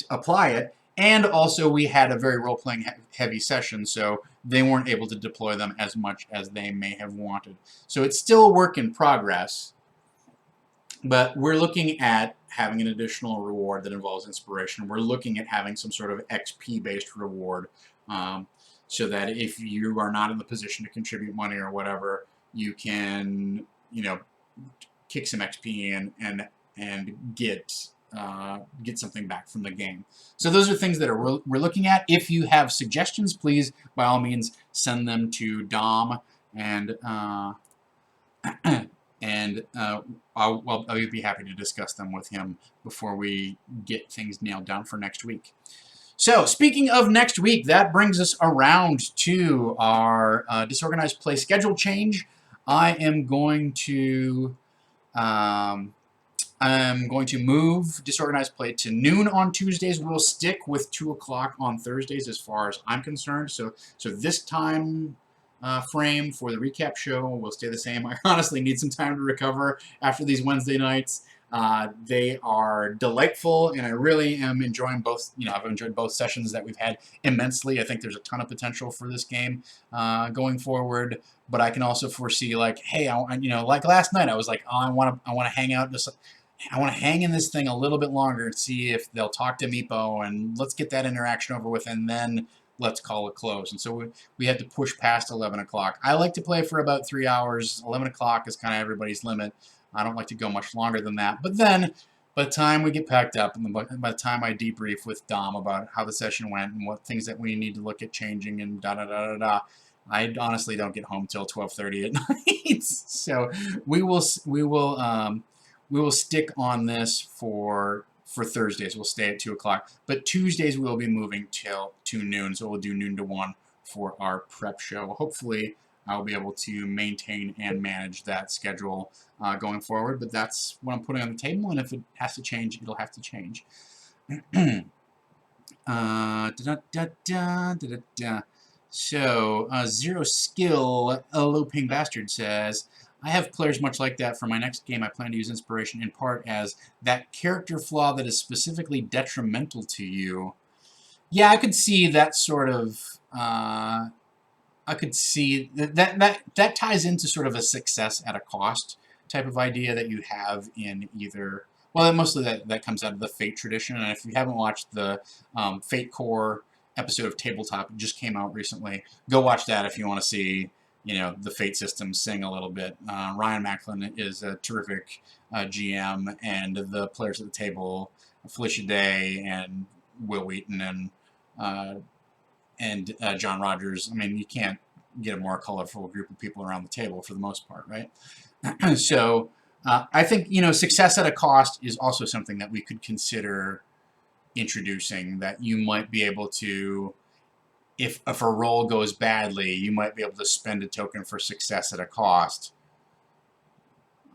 apply it. And also, we had a very role-playing heavy session, so they weren't able to deploy them as much as they may have wanted. So it's still a work in progress, but we're looking at having an additional reward that involves inspiration. We're looking at having some sort of XP-based reward, so that if you are not in the position to contribute money or whatever, you can, kick some XP in and get something back from the game. So those are things that we're looking at. If you have suggestions, please, by all means, send them to Dom, and I'll be happy to discuss them with him before we get things nailed down for next week. So, speaking of next week, that brings us around to our disorganized play schedule change. I am going to move disorganized play to noon on Tuesdays. We'll stick with 2 o'clock on Thursdays as far as I'm concerned. So this time frame for the recap show will stay the same. I honestly need some time to recover after these Wednesday nights. They are delightful, and I really am enjoying both. I've enjoyed both sessions that we've had immensely. I think there's a ton of potential for this game going forward. But I can also foresee, like, hey, like last night, I was like, oh, I want to hang out. I want to hang in this thing a little bit longer and see if they'll talk to Meepo, and let's get that interaction over with, and then let's call it close. And so we had to push past 11 o'clock. I like to play for about 3 hours. 11 o'clock is kind of everybody's limit. I don't like to go much longer than that. But then, by the time we get packed up, and by the time I debrief with Dom about how the session went and what things that we need to look at changing and da-da-da-da-da, I honestly don't get home till 12:30 at night. So we will stick on this for Thursdays. We'll stay at 2 o'clock. But Tuesdays we'll be moving to noon. So we'll do noon to 1 for our prep show. Hopefully I'll be able to maintain and manage that schedule going forward. But that's what I'm putting on the table. And if it has to change, it'll have to change. So, Zero Skill, a low ping bastard says, I have players much like that. For my next game, I plan to use inspiration in part as that character flaw that is specifically detrimental to you. Yeah, I could see that sort of. I could see that ties into sort of a success at a cost type of idea that you have in either. Well, mostly that comes out of the Fate tradition, and if you haven't watched the Fate Core episode of Tabletop, it just came out recently. Go watch that if you want to see, the Fate system sing a little bit. Ryan Macklin is a terrific GM, and the players at the table, Felicia Day and Will Wheaton and John Rogers. I mean, you can't get a more colorful group of people around the table for the most part, right? So I think, success at a cost is also something that we could consider introducing, that you might be able to, if a roll goes badly, you might be able to spend a token for success at a cost.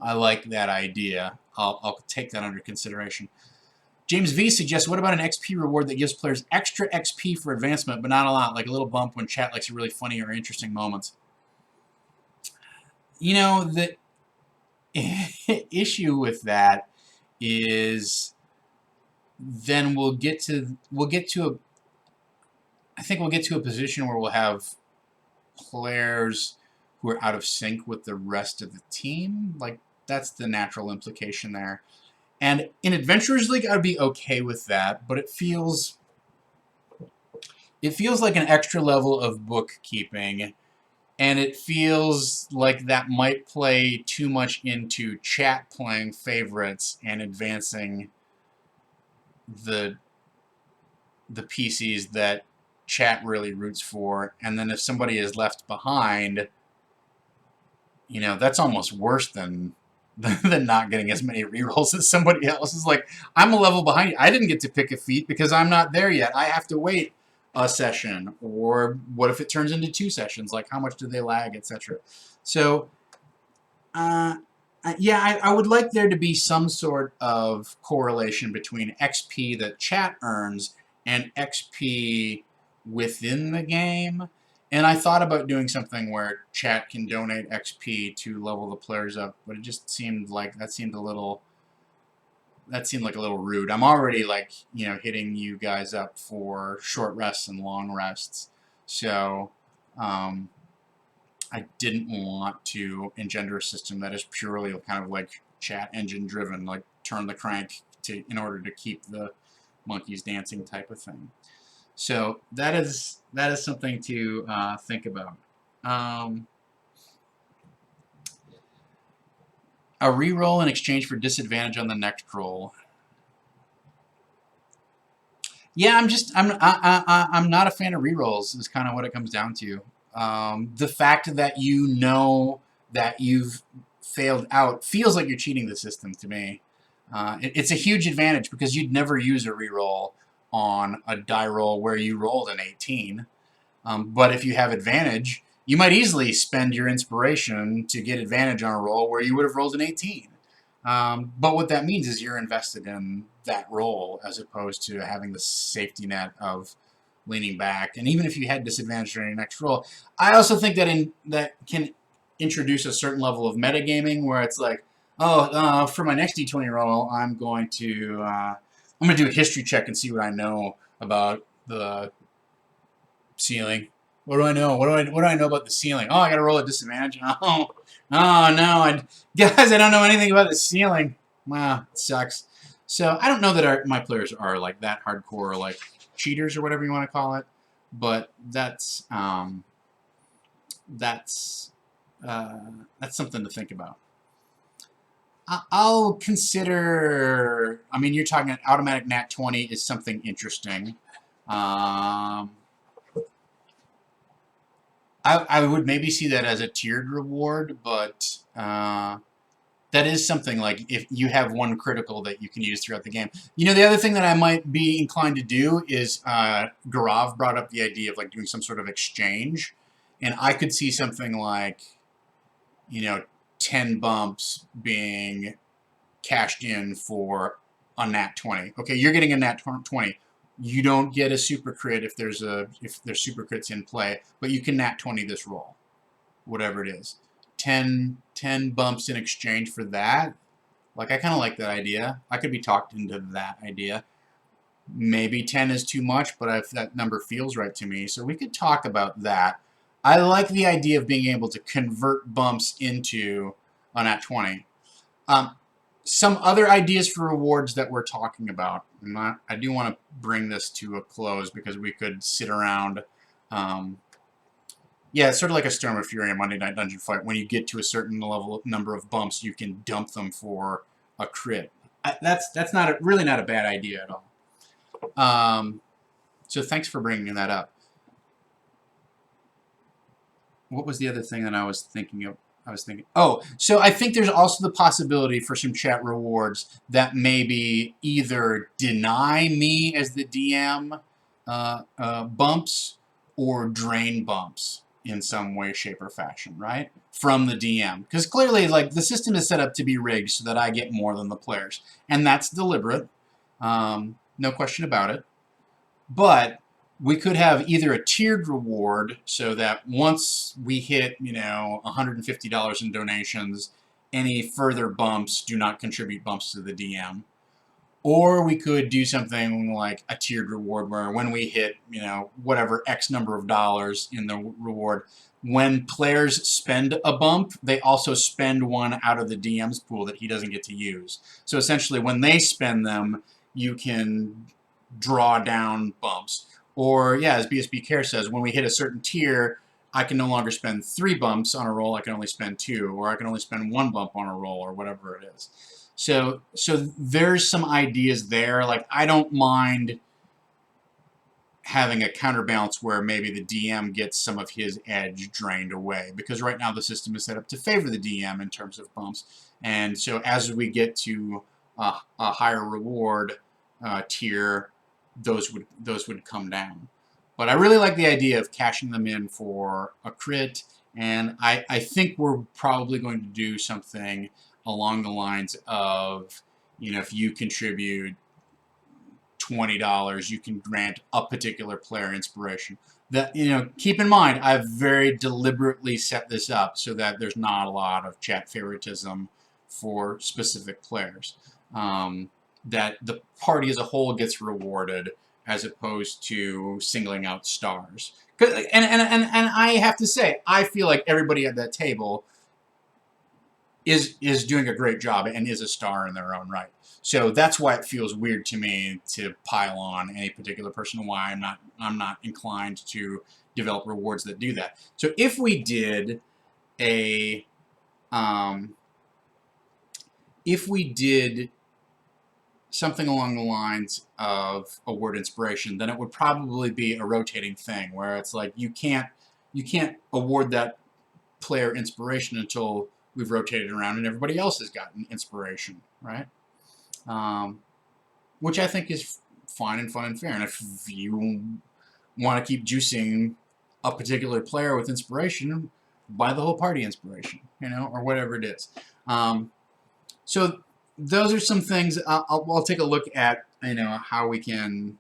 I like that idea. I'll take that under consideration. James V suggests, what about an XP reward that gives players extra XP for advancement, but not a lot, like a little bump when chat likes a really funny or interesting moments? The issue with that is then I think we'll get to a position where we'll have players who are out of sync with the rest of the team. Like, that's the natural implication there. And in Adventurers League, I'd be okay with that, but it feels like an extra level of bookkeeping, and it feels like that might play too much into chat playing favorites and advancing the PCs that chat really roots for. And then if somebody is left behind, that's almost worse than not getting as many rerolls as somebody else. Is like, I'm a level behind you. I didn't get to pick a feat because I'm not there yet. I have to wait a session. Or what if it turns into 2 sessions? Like, how much do they lag, etc. So, yeah, I would like there to be some sort of correlation between XP that chat earns and XP within the game. And I thought about doing something where chat can donate XP to level the players up, but it just seemed like that seemed like a little rude. I'm already hitting you guys up for short rests and long rests, so I didn't want to engender a system that is purely kind of like chat engine driven, like turn the crank in order to keep the monkeys dancing type of thing. So that is something to think about. A reroll in exchange for disadvantage on the next roll. Yeah, I'm not a fan of rerolls. Is kind of what it comes down to. The fact that that you've failed out feels like you're cheating the system to me. It's a huge advantage because you'd never use a reroll on a die roll where you rolled an 18. But if you have advantage, you might easily spend your inspiration to get advantage on a roll where you would have rolled an 18. But what that means is you're invested in that roll as opposed to having the safety net of leaning back. And even if you had disadvantage during your next roll, I also think that can introduce a certain level of metagaming where it's like, for my next D20 roll, I'm going to do a history check and see what I know about the ceiling. What do I know? What do I know about the ceiling? Oh, I got to roll a disadvantage. Oh no, guys, I don't know anything about the ceiling. Wow, it sucks. So I don't know that my players are like that hardcore, like cheaters or whatever you want to call it. But that's something to think about. I'll consider. I mean, you're talking automatic nat 20 is something interesting. I would maybe see that as a tiered reward, but that is something like if you have one critical that you can use throughout the game. The other thing that I might be inclined to do is Garav brought up the idea of like doing some sort of exchange, and I could see something like 10 bumps being cashed in for a nat 20. Okay, you're getting a nat 20. You don't get a super crit if there's super crits in play, but you can nat 20 this roll, whatever it is. 10 bumps in exchange for that. Like, I kind of like that idea. I could be talked into that idea. Maybe 10 is too much, but if that number feels right to me, so we could talk about that. I like the idea of being able to convert bumps into a nat 20. Some other ideas for rewards that we're talking about. I do want to bring this to a close because we could sit around. Yeah, it's sort of like a Storm of Fury, a Monday Night Dungeon fight. When you get to a certain number of bumps, you can dump them for a crit. That's really not a bad idea at all. So thanks for bringing that up. What was the other thing that I was thinking of? Oh, so I think there's also the possibility for some chat rewards that maybe either deny me as the DM bumps or drain bumps in some way, shape, or fashion, right? From the DM. Because clearly, like, the system is set up to be rigged so that I get more than the players. And that's deliberate. No question about it. But we could have either a tiered reward so that once we hit, $150 in donations, any further bumps do not contribute bumps to the DM. Or we could do something like a tiered reward where when we hit, whatever X number of dollars in the reward, when players spend a bump, they also spend one out of the DM's pool that he doesn't get to use. So essentially, when they spend them, you can draw down bumps. Or, yeah, as BSB Care says, when we hit a certain tier, I can no longer spend 3 bumps on a roll, I can only spend 2, or I can only spend 1 bump on a roll, or whatever it is. So there's some ideas there. Like, I don't mind having a counterbalance where maybe the DM gets some of his edge drained away, because right now the system is set up to favor the DM in terms of bumps. And so as we get to a higher reward tier, those would come down. But I really like the idea of cashing them in for a crit, and I think we're probably going to do something along the lines of, if you contribute $20, you can grant a particular player inspiration. That, keep in mind, I've very deliberately set this up so that there's not a lot of chat favoritism for specific players. That the party as a whole gets rewarded as opposed to singling out stars. And I have to say, I feel like everybody at that table is doing a great job and is a star in their own right. So that's why it feels weird to me to pile on any particular person, why I'm not inclined to develop rewards that do that. So if we did something along the lines of a word inspiration, then it would probably be a rotating thing where it's like you can't award that player inspiration until we've rotated around and everybody else has gotten inspiration, right? Which I think is fine and fun and fair. And if you want to keep juicing a particular player with inspiration, buy the whole party inspiration, or whatever it is. So those are some things. I'll take a look at how we can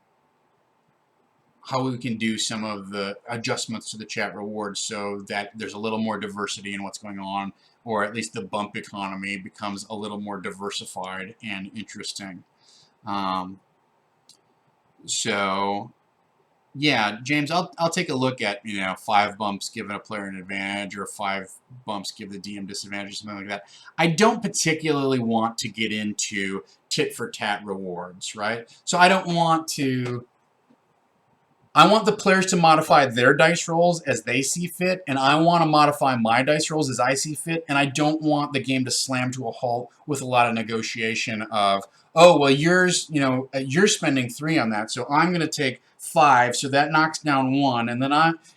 do some of the adjustments to the chat rewards so that there's a little more diversity in what's going on, or at least the bump economy becomes a little more diversified and interesting. So yeah, James, I'll take a look at 5 bumps giving a player an advantage, or 5 bumps give the DM disadvantage, or something like that. I don't particularly want to get into tit for tat rewards, right? So I don't want to. I want the players to modify their dice rolls as they see fit, and I want to modify my dice rolls as I see fit, and I don't want the game to slam to a halt with a lot of negotiation of, oh, well, you're spending 3 on that, so I'm going to take 5, so that knocks down 1, and then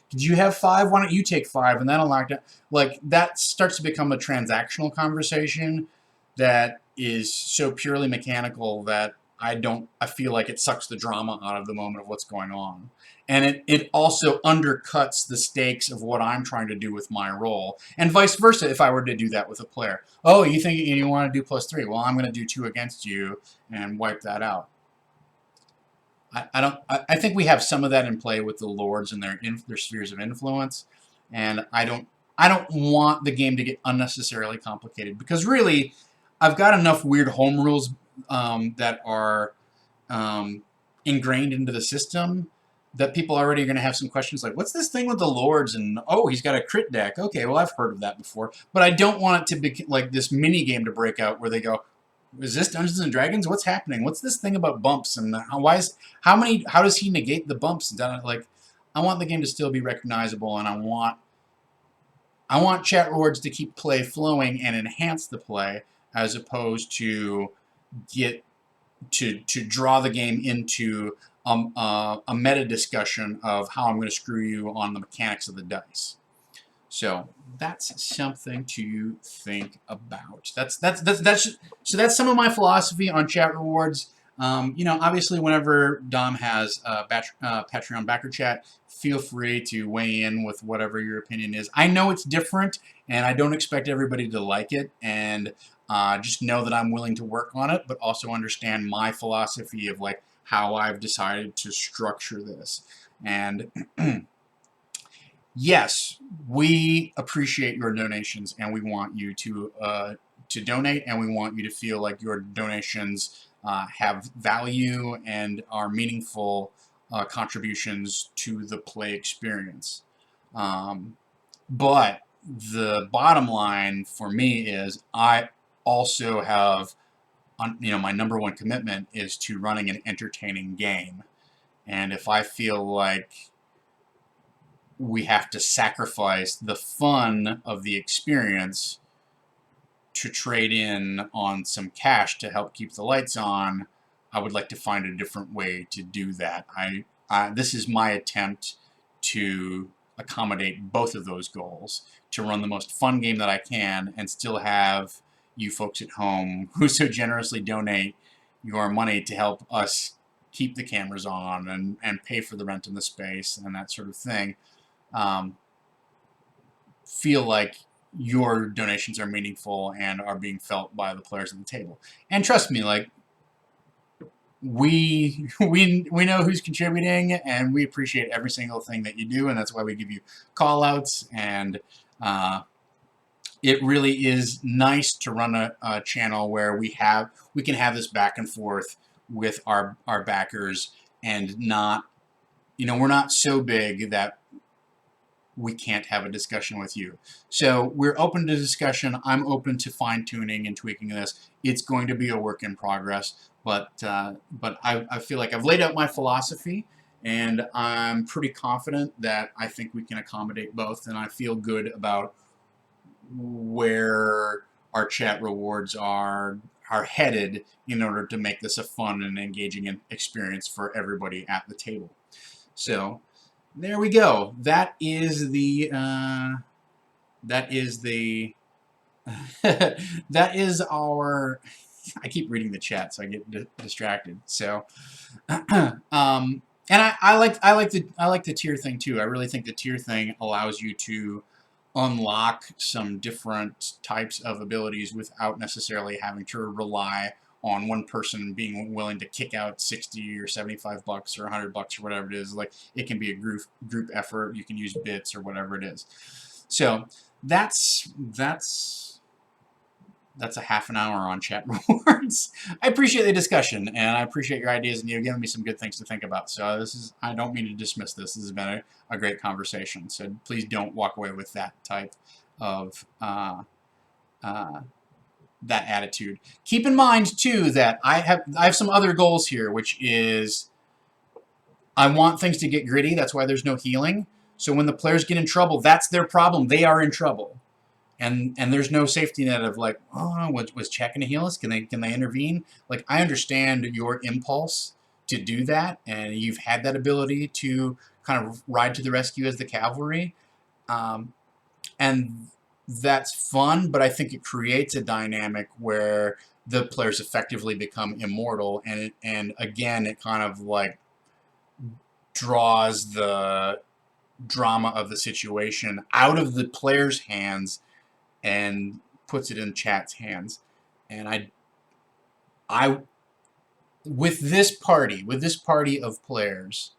did you have 5? Why don't you take 5, and that'll knock down. Like, that starts to become a transactional conversation that is so purely mechanical that I feel like it sucks the drama out of the moment of what's going on. And it also undercuts the stakes of what I'm trying to do with my role. And vice versa if I were to do that with a player. Oh, you think you want to do +3? Well, I'm going to do 2 against you and wipe that out. I think we have some of that in play with the lords and their spheres of influence, and I don't want the game to get unnecessarily complicated, because really I've got enough weird home rules that are ingrained into the system that people already are going to have some questions like, what's this thing with the lords, and oh, he's got a crit deck. Okay, well, I've heard of that before, but I don't want it to be like this mini game to break out where they go, is this Dungeons and Dragons? What's happening? What's this thing about bumps, and how does he negate the bumps? Like, I want the game to still be recognizable, and I want chat rewards to keep play flowing and enhance the play, as opposed to draw the game into a meta discussion of how I'm going to screw you on the mechanics of the dice. So that's something to think about. So that's some of my philosophy on chat rewards. You know, obviously, whenever Dom has Patreon backer chat, feel free to weigh in with whatever your opinion is. I know it's different, and I don't expect everybody to like it, and just know that I'm willing to work on it, but also understand my philosophy of like how I've decided to structure this. And yes, we appreciate your donations, and we want you to donate, and we want you to feel like your donations have value and are meaningful contributions to the play experience. But the bottom line for me is I also have, you know, my #1 commitment is to running an entertaining game. And if I feel like we have to sacrifice the fun of the experience to trade in on some cash to help keep the lights on, I would like to find a different way to do that. This is my attempt to accommodate both of those goals, to run the most fun game that I can and still have you folks at home who so generously donate your money to help us keep the cameras on and pay for the rent in the space and that sort of thing. Feel like your donations are meaningful and are being felt by the players at the table. And trust me, like, we know who's contributing, and we appreciate every single thing that you do, and that's why we give you call outs. And it really is nice to run a channel where we can have this back and forth with our backers, and not, you know, we're not so big that we can't have a discussion with you. So we're open to discussion. I'm open to fine-tuning and tweaking this. It's going to be a work in progress, but I feel like I've laid out my philosophy, and I'm pretty confident that I think we can accommodate both, and I feel good about where our chat rewards are headed in order to make this a fun and engaging experience for everybody at the table. So there we go. That is that is our, I keep reading the chat so I get distracted. So and I like the tier thing too. I really think the tier thing allows you to unlock some different types of abilities without necessarily having to rely on one person being willing to kick out 60 or 75 bucks or 100 bucks or whatever it is. Like, it can be a group effort. You can use bits or whatever it is. So that's a half an hour on chat rewards. I appreciate the discussion, and I appreciate your ideas, and you've given me some good things to think about. So I don't mean to dismiss this. This has been a great conversation. So please don't walk away with that type of that attitude. Keep in mind too that I have some other goals here, which is I want things to get gritty. That's why there's no healing. So when the players get in trouble, that's their problem. They are in trouble. And there's no safety net of like, oh, was Chat going to heal us? Can they intervene? Like, I understand your impulse to do that, and you've had that ability to kind of ride to the rescue as the cavalry. And that's fun, but I think it creates a dynamic where the players effectively become immortal, and again, it kind of like draws the drama of the situation out of the player's hands and puts it in chat's hands. And I with this party of players,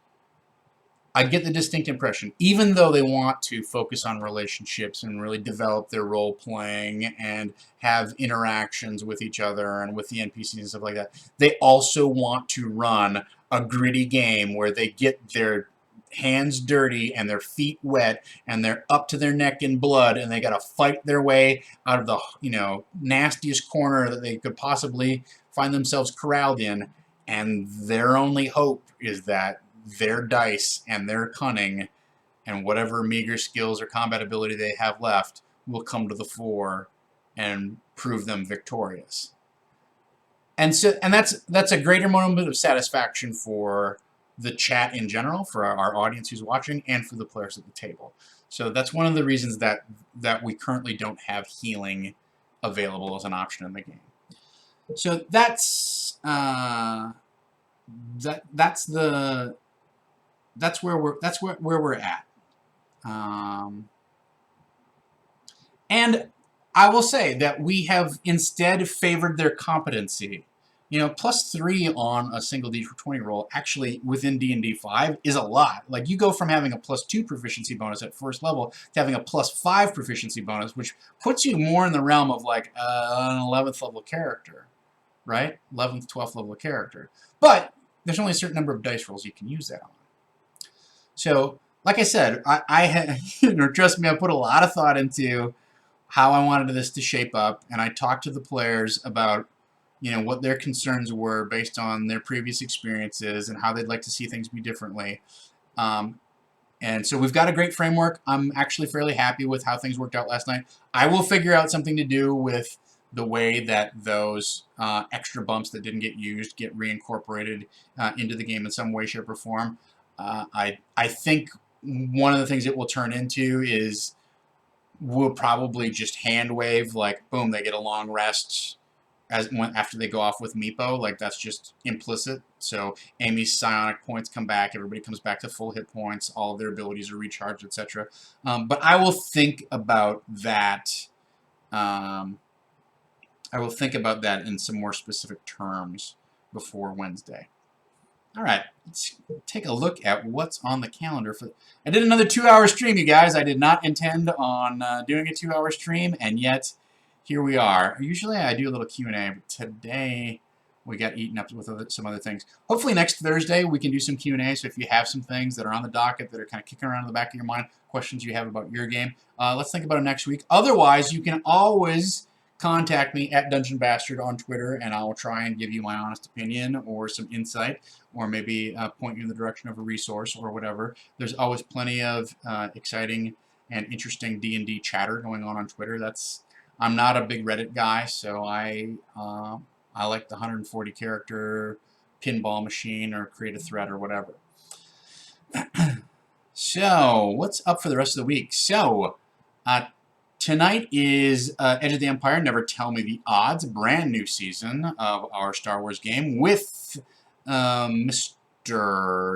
I get the distinct impression, even though they want to focus on relationships and really develop their role playing and have interactions with each other and with the NPCs and stuff like that, they also want to run a gritty game where they get their hands dirty and their feet wet and they're up to their neck in blood and they got to fight their way out of the, nastiest corner that they could possibly find themselves corralled in, and their only hope is that their dice and their cunning and whatever meager skills or combat ability they have left will come to the fore and prove them victorious. And that's a greater moment of satisfaction for the chat in general, for our audience who's watching, and for the players at the table. So that's one of the reasons that we currently don't have healing available as an option in the game. So that's where we're at. And I will say that we have instead favored their competency. +3 on a single D20 roll actually within D&D 5 is a lot. Like, you go from having a +2 proficiency bonus at first level to having a +5 proficiency bonus, which puts you more in the realm of like an 11th level character, right? 11th, 12th level character. But there's only a certain number of dice rolls you can use that on. So, like I said, I had, trust me, I put a lot of thought into how I wanted this to shape up, and I talked to the players about, what their concerns were based on their previous experiences and how they'd like to see things be differently. And so we've got a great framework. I'm actually fairly happy with how things worked out last night. I will figure out something to do with the way that those extra bumps that didn't get used get reincorporated into the game in some way, shape, or form. I think one of the things it will turn into is we'll probably just hand wave, like, boom, they get a long rest after they go off with Meepo. Like, that's just implicit. So Amy's psionic points come back, everybody comes back to full hit points, all of their abilities are recharged, etc. But I will think about that. I will think about that in some more specific terms before Wednesday. All right, let's take a look at what's on the calendar. I did another 2-hour stream, you guys. I did not intend on doing a 2-hour stream, and yet here we are. Usually I do a little Q&A, but today we got eaten up with some other things. Hopefully next Thursday we can do some Q&A, so if you have some things that are on the docket that are kind of kicking around in the back of your mind, questions you have about your game, let's think about it next week. Otherwise, you can always contact me at Dungeon Bastard on Twitter, and I will try and give you my honest opinion or some insight, or maybe point you in the direction of a resource or whatever. There's always plenty of exciting and interesting D&D chatter going on Twitter. I'm not a big Reddit guy, so I like the 140 character pinball machine or create a thread or whatever. So, what's up for the rest of the week? So, tonight is Edge of the Empire, Never Tell Me the Odds, a brand new season of our Star Wars game with Mr.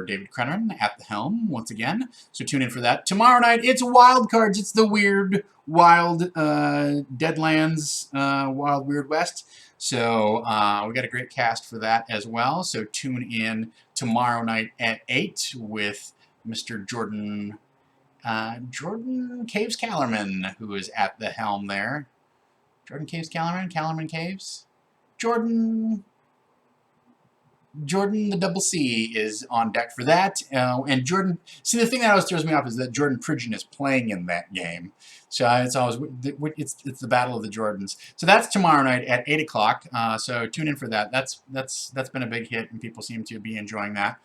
David Crennan at the helm once again. So tune in for that. Tomorrow night, it's Wild Cards. It's the weird, wild Deadlands, Wild Weird West. So we got a great cast for that as well. So tune in tomorrow night at 8 with Mr. Jordan Caves Callerman, who is at the helm there. Jordan Caves Callerman Caves? Jordan the double C is on deck for that. And Jordan, see, the thing that always throws me off is that Jordan Pridgeon is playing in that game. So it's always, it's the Battle of the Jordans. So that's tomorrow night at 8 o'clock. So tune in for that. That's been a big hit, and people seem to be enjoying that.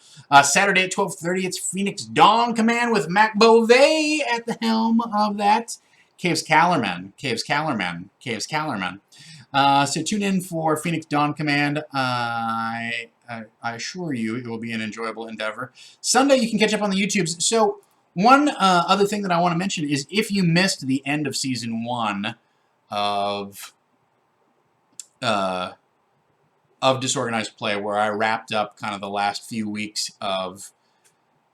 Saturday at 12:30, it's Phoenix Dawn Command with Mac Beauvais at the helm of that. Caves Callerman. So tune in for Phoenix Dawn Command. I assure you it will be an enjoyable endeavor. Sunday, you can catch up on the YouTubes. So One other thing that I want to mention is if you missed the end of Season 1 of uh, Disorganized Play, where I wrapped up kind of the last few weeks of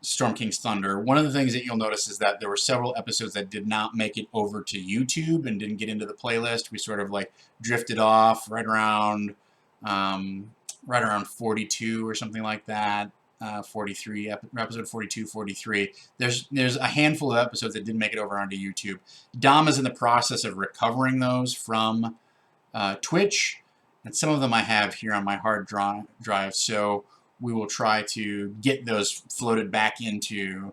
Storm King's Thunder, one of the things that you'll notice is that there were several episodes that did not make it over to YouTube and didn't get into the playlist. We sort of like drifted off right around 42 or something like that. 43, episode 42, 43. There's a handful of episodes that didn't make it over onto YouTube. Dom is in the process of recovering those from Twitch, and some of them I have here on my hard drive, so we will try to get those floated back into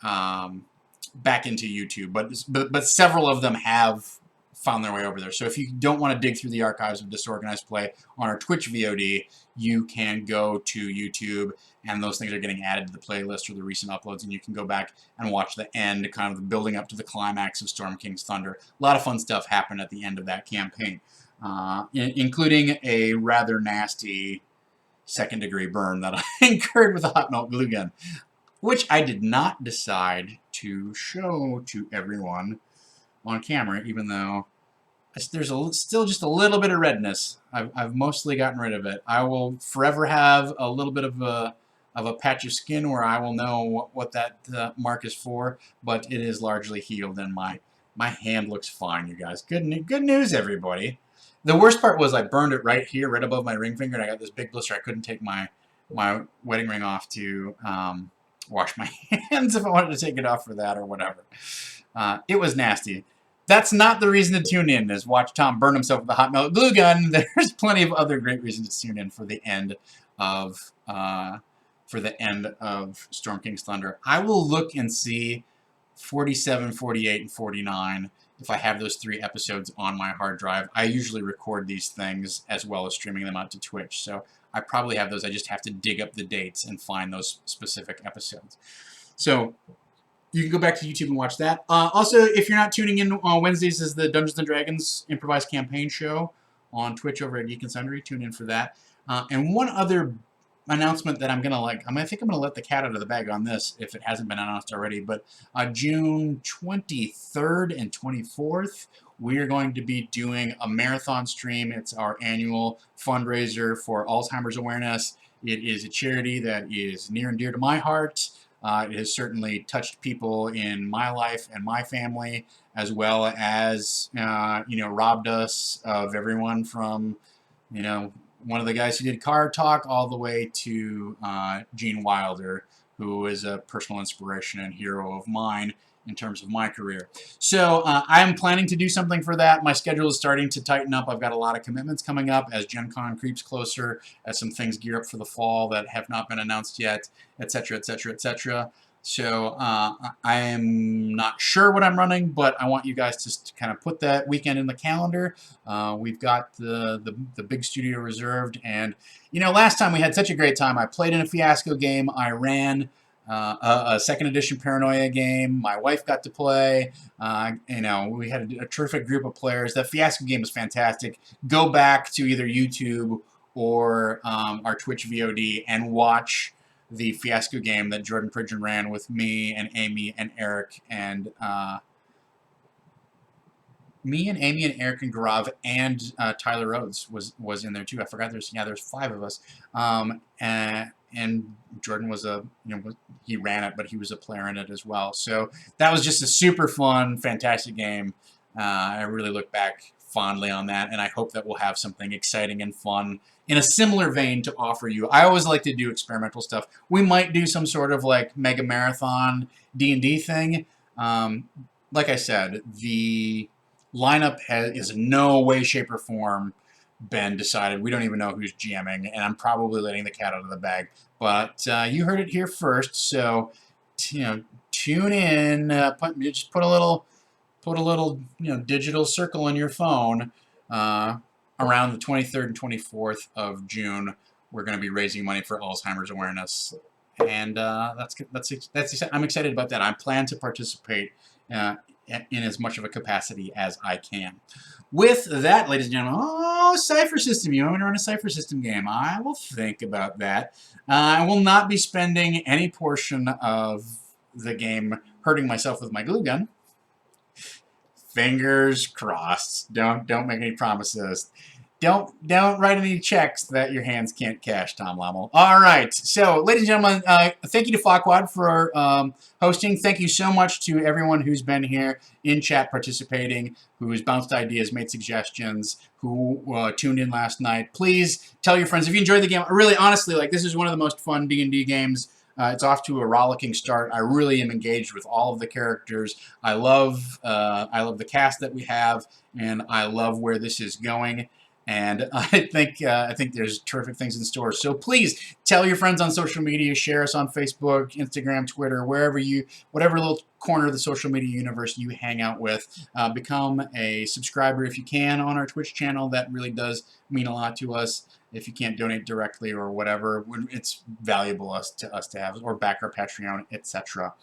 YouTube. But several of them have found their way over there. So if you don't want to dig through the archives of Disorganized Play on our Twitch VOD, you can go to YouTube, and those things are getting added to the playlist or the recent uploads, and you can go back and watch the end, kind of the building up to the climax of Storm King's Thunder. A lot of fun stuff happened at the end of that campaign, including a rather nasty second-degree burn that I incurred with a hot melt glue gun, which I did not decide to show to everyone on camera, even though there's still just a little bit of redness. I've mostly gotten rid of it. I will forever have a little bit of a patch of skin where I will know what that mark is for, but it is largely healed, and my hand looks fine, you guys. Good news, everybody. The worst part was I burned it right here, right above my ring finger, and I got this big blister. I couldn't take my wedding ring off to wash my hands if I wanted to take it off for that or whatever. It was nasty. That's not the reason to tune in, is watch Tom burn himself with a hot melt glue gun. There's plenty of other great reasons to tune in for the end of Storm King's Thunder. I will look and see 47, 48, and 49 if I have those 3 episodes on my hard drive. I usually record these things as well as streaming them out to Twitch, so I probably have those. I just have to dig up the dates and find those specific episodes. So you can go back to YouTube and watch that. Also, if you're not tuning in on Wednesdays, is the Dungeons & Dragons Improvised Campaign show on Twitch over at Geek and Sundry. Tune in for that. And one other announcement that I think I'm gonna let the cat out of the bag on this if it hasn't been announced already. But June 23rd and 24th, we are going to be doing a marathon stream. It's our annual fundraiser for Alzheimer's awareness. It is a charity that is near and dear to my heart. It has certainly touched people in my life and my family, as well as robbed us of everyone from one of the guys who did Car Talk all the way to Gene Wilder, who is a personal inspiration and hero of mine in terms of my career. So I'm planning to do something for that. My schedule is starting to tighten up. I've got a lot of commitments coming up as Gen Con creeps closer, as some things gear up for the fall that have not been announced yet, etc., etc., etc. So I am not sure what I'm running, but I want you guys to kind of put that weekend in the calendar. We've got the big studio reserved, and last time we had such a great time. I played in a Fiasco game. I ran a second edition Paranoia game. My wife got to play. We had a terrific group of players. The Fiasco game was fantastic. Go back to either YouTube or our Twitch VOD and watch the Fiasco game that Jordan Pridgeon ran with me and Amy and Eric and Gaurav, and Tyler Rhodes was in there too. I forgot there's 5 of us. And Jordan was he ran it, but he was a player in it as well. So that was just a super fun, fantastic game. I really look back fondly on that, and I hope that we'll have something exciting and fun in a similar vein to offer you. I always like to do experimental stuff. We might do some sort of like mega marathon D&D thing. Like I said, the lineup is in no way, shape, or form been decided. We don't even know who's GMing, and I'm probably letting the cat out of the bag. But you heard it here first, so tune in. Just put a little digital circle in your phone. Around the 23rd and 24th of June, we're going to be raising money for Alzheimer's awareness, and that's I'm excited about that. I plan to participate in as much of a capacity as I can. With that, ladies and gentlemen, Cypher System. You want me to run a Cypher System game? I will think about that. I will not be spending any portion of the game hurting myself with my glue gun. Fingers crossed. Don't make any promises. Don't write any checks that your hands can't cash, Tom Lommel. All right. So, ladies and gentlemen, thank you to Fawquad for hosting. Thank you so much to everyone who's been here in chat participating, who's bounced ideas, made suggestions, who tuned in last night. Please tell your friends if you enjoyed the game. Really, honestly, like, this is one of the most fun D&D games. It's off to a rollicking start. I really am engaged with all of the characters. I love the cast that we have, and I love where this is going. And I think there's terrific things in store. So please tell your friends on social media, share us on Facebook, Instagram, Twitter, whatever little corner of the social media universe you hang out with. Become a subscriber if you can on our Twitch channel. That really does mean a lot to us. If you can't donate directly or whatever, it's valuable to us to have, or back our Patreon, etc.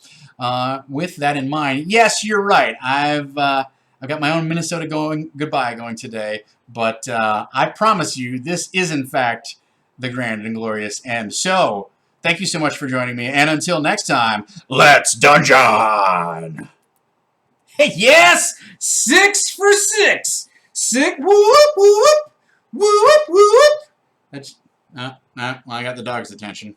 With that in mind, yes, you're right. I've got my own Minnesota goodbye going today, but I promise you, this is in fact the grand and glorious end. So, thank you so much for joining me, and until next time, let's dungeon! Hey, yes! 6 for 6! Sick, whoop, whoop, whoop, whoop! That's, well, I got the dog's attention.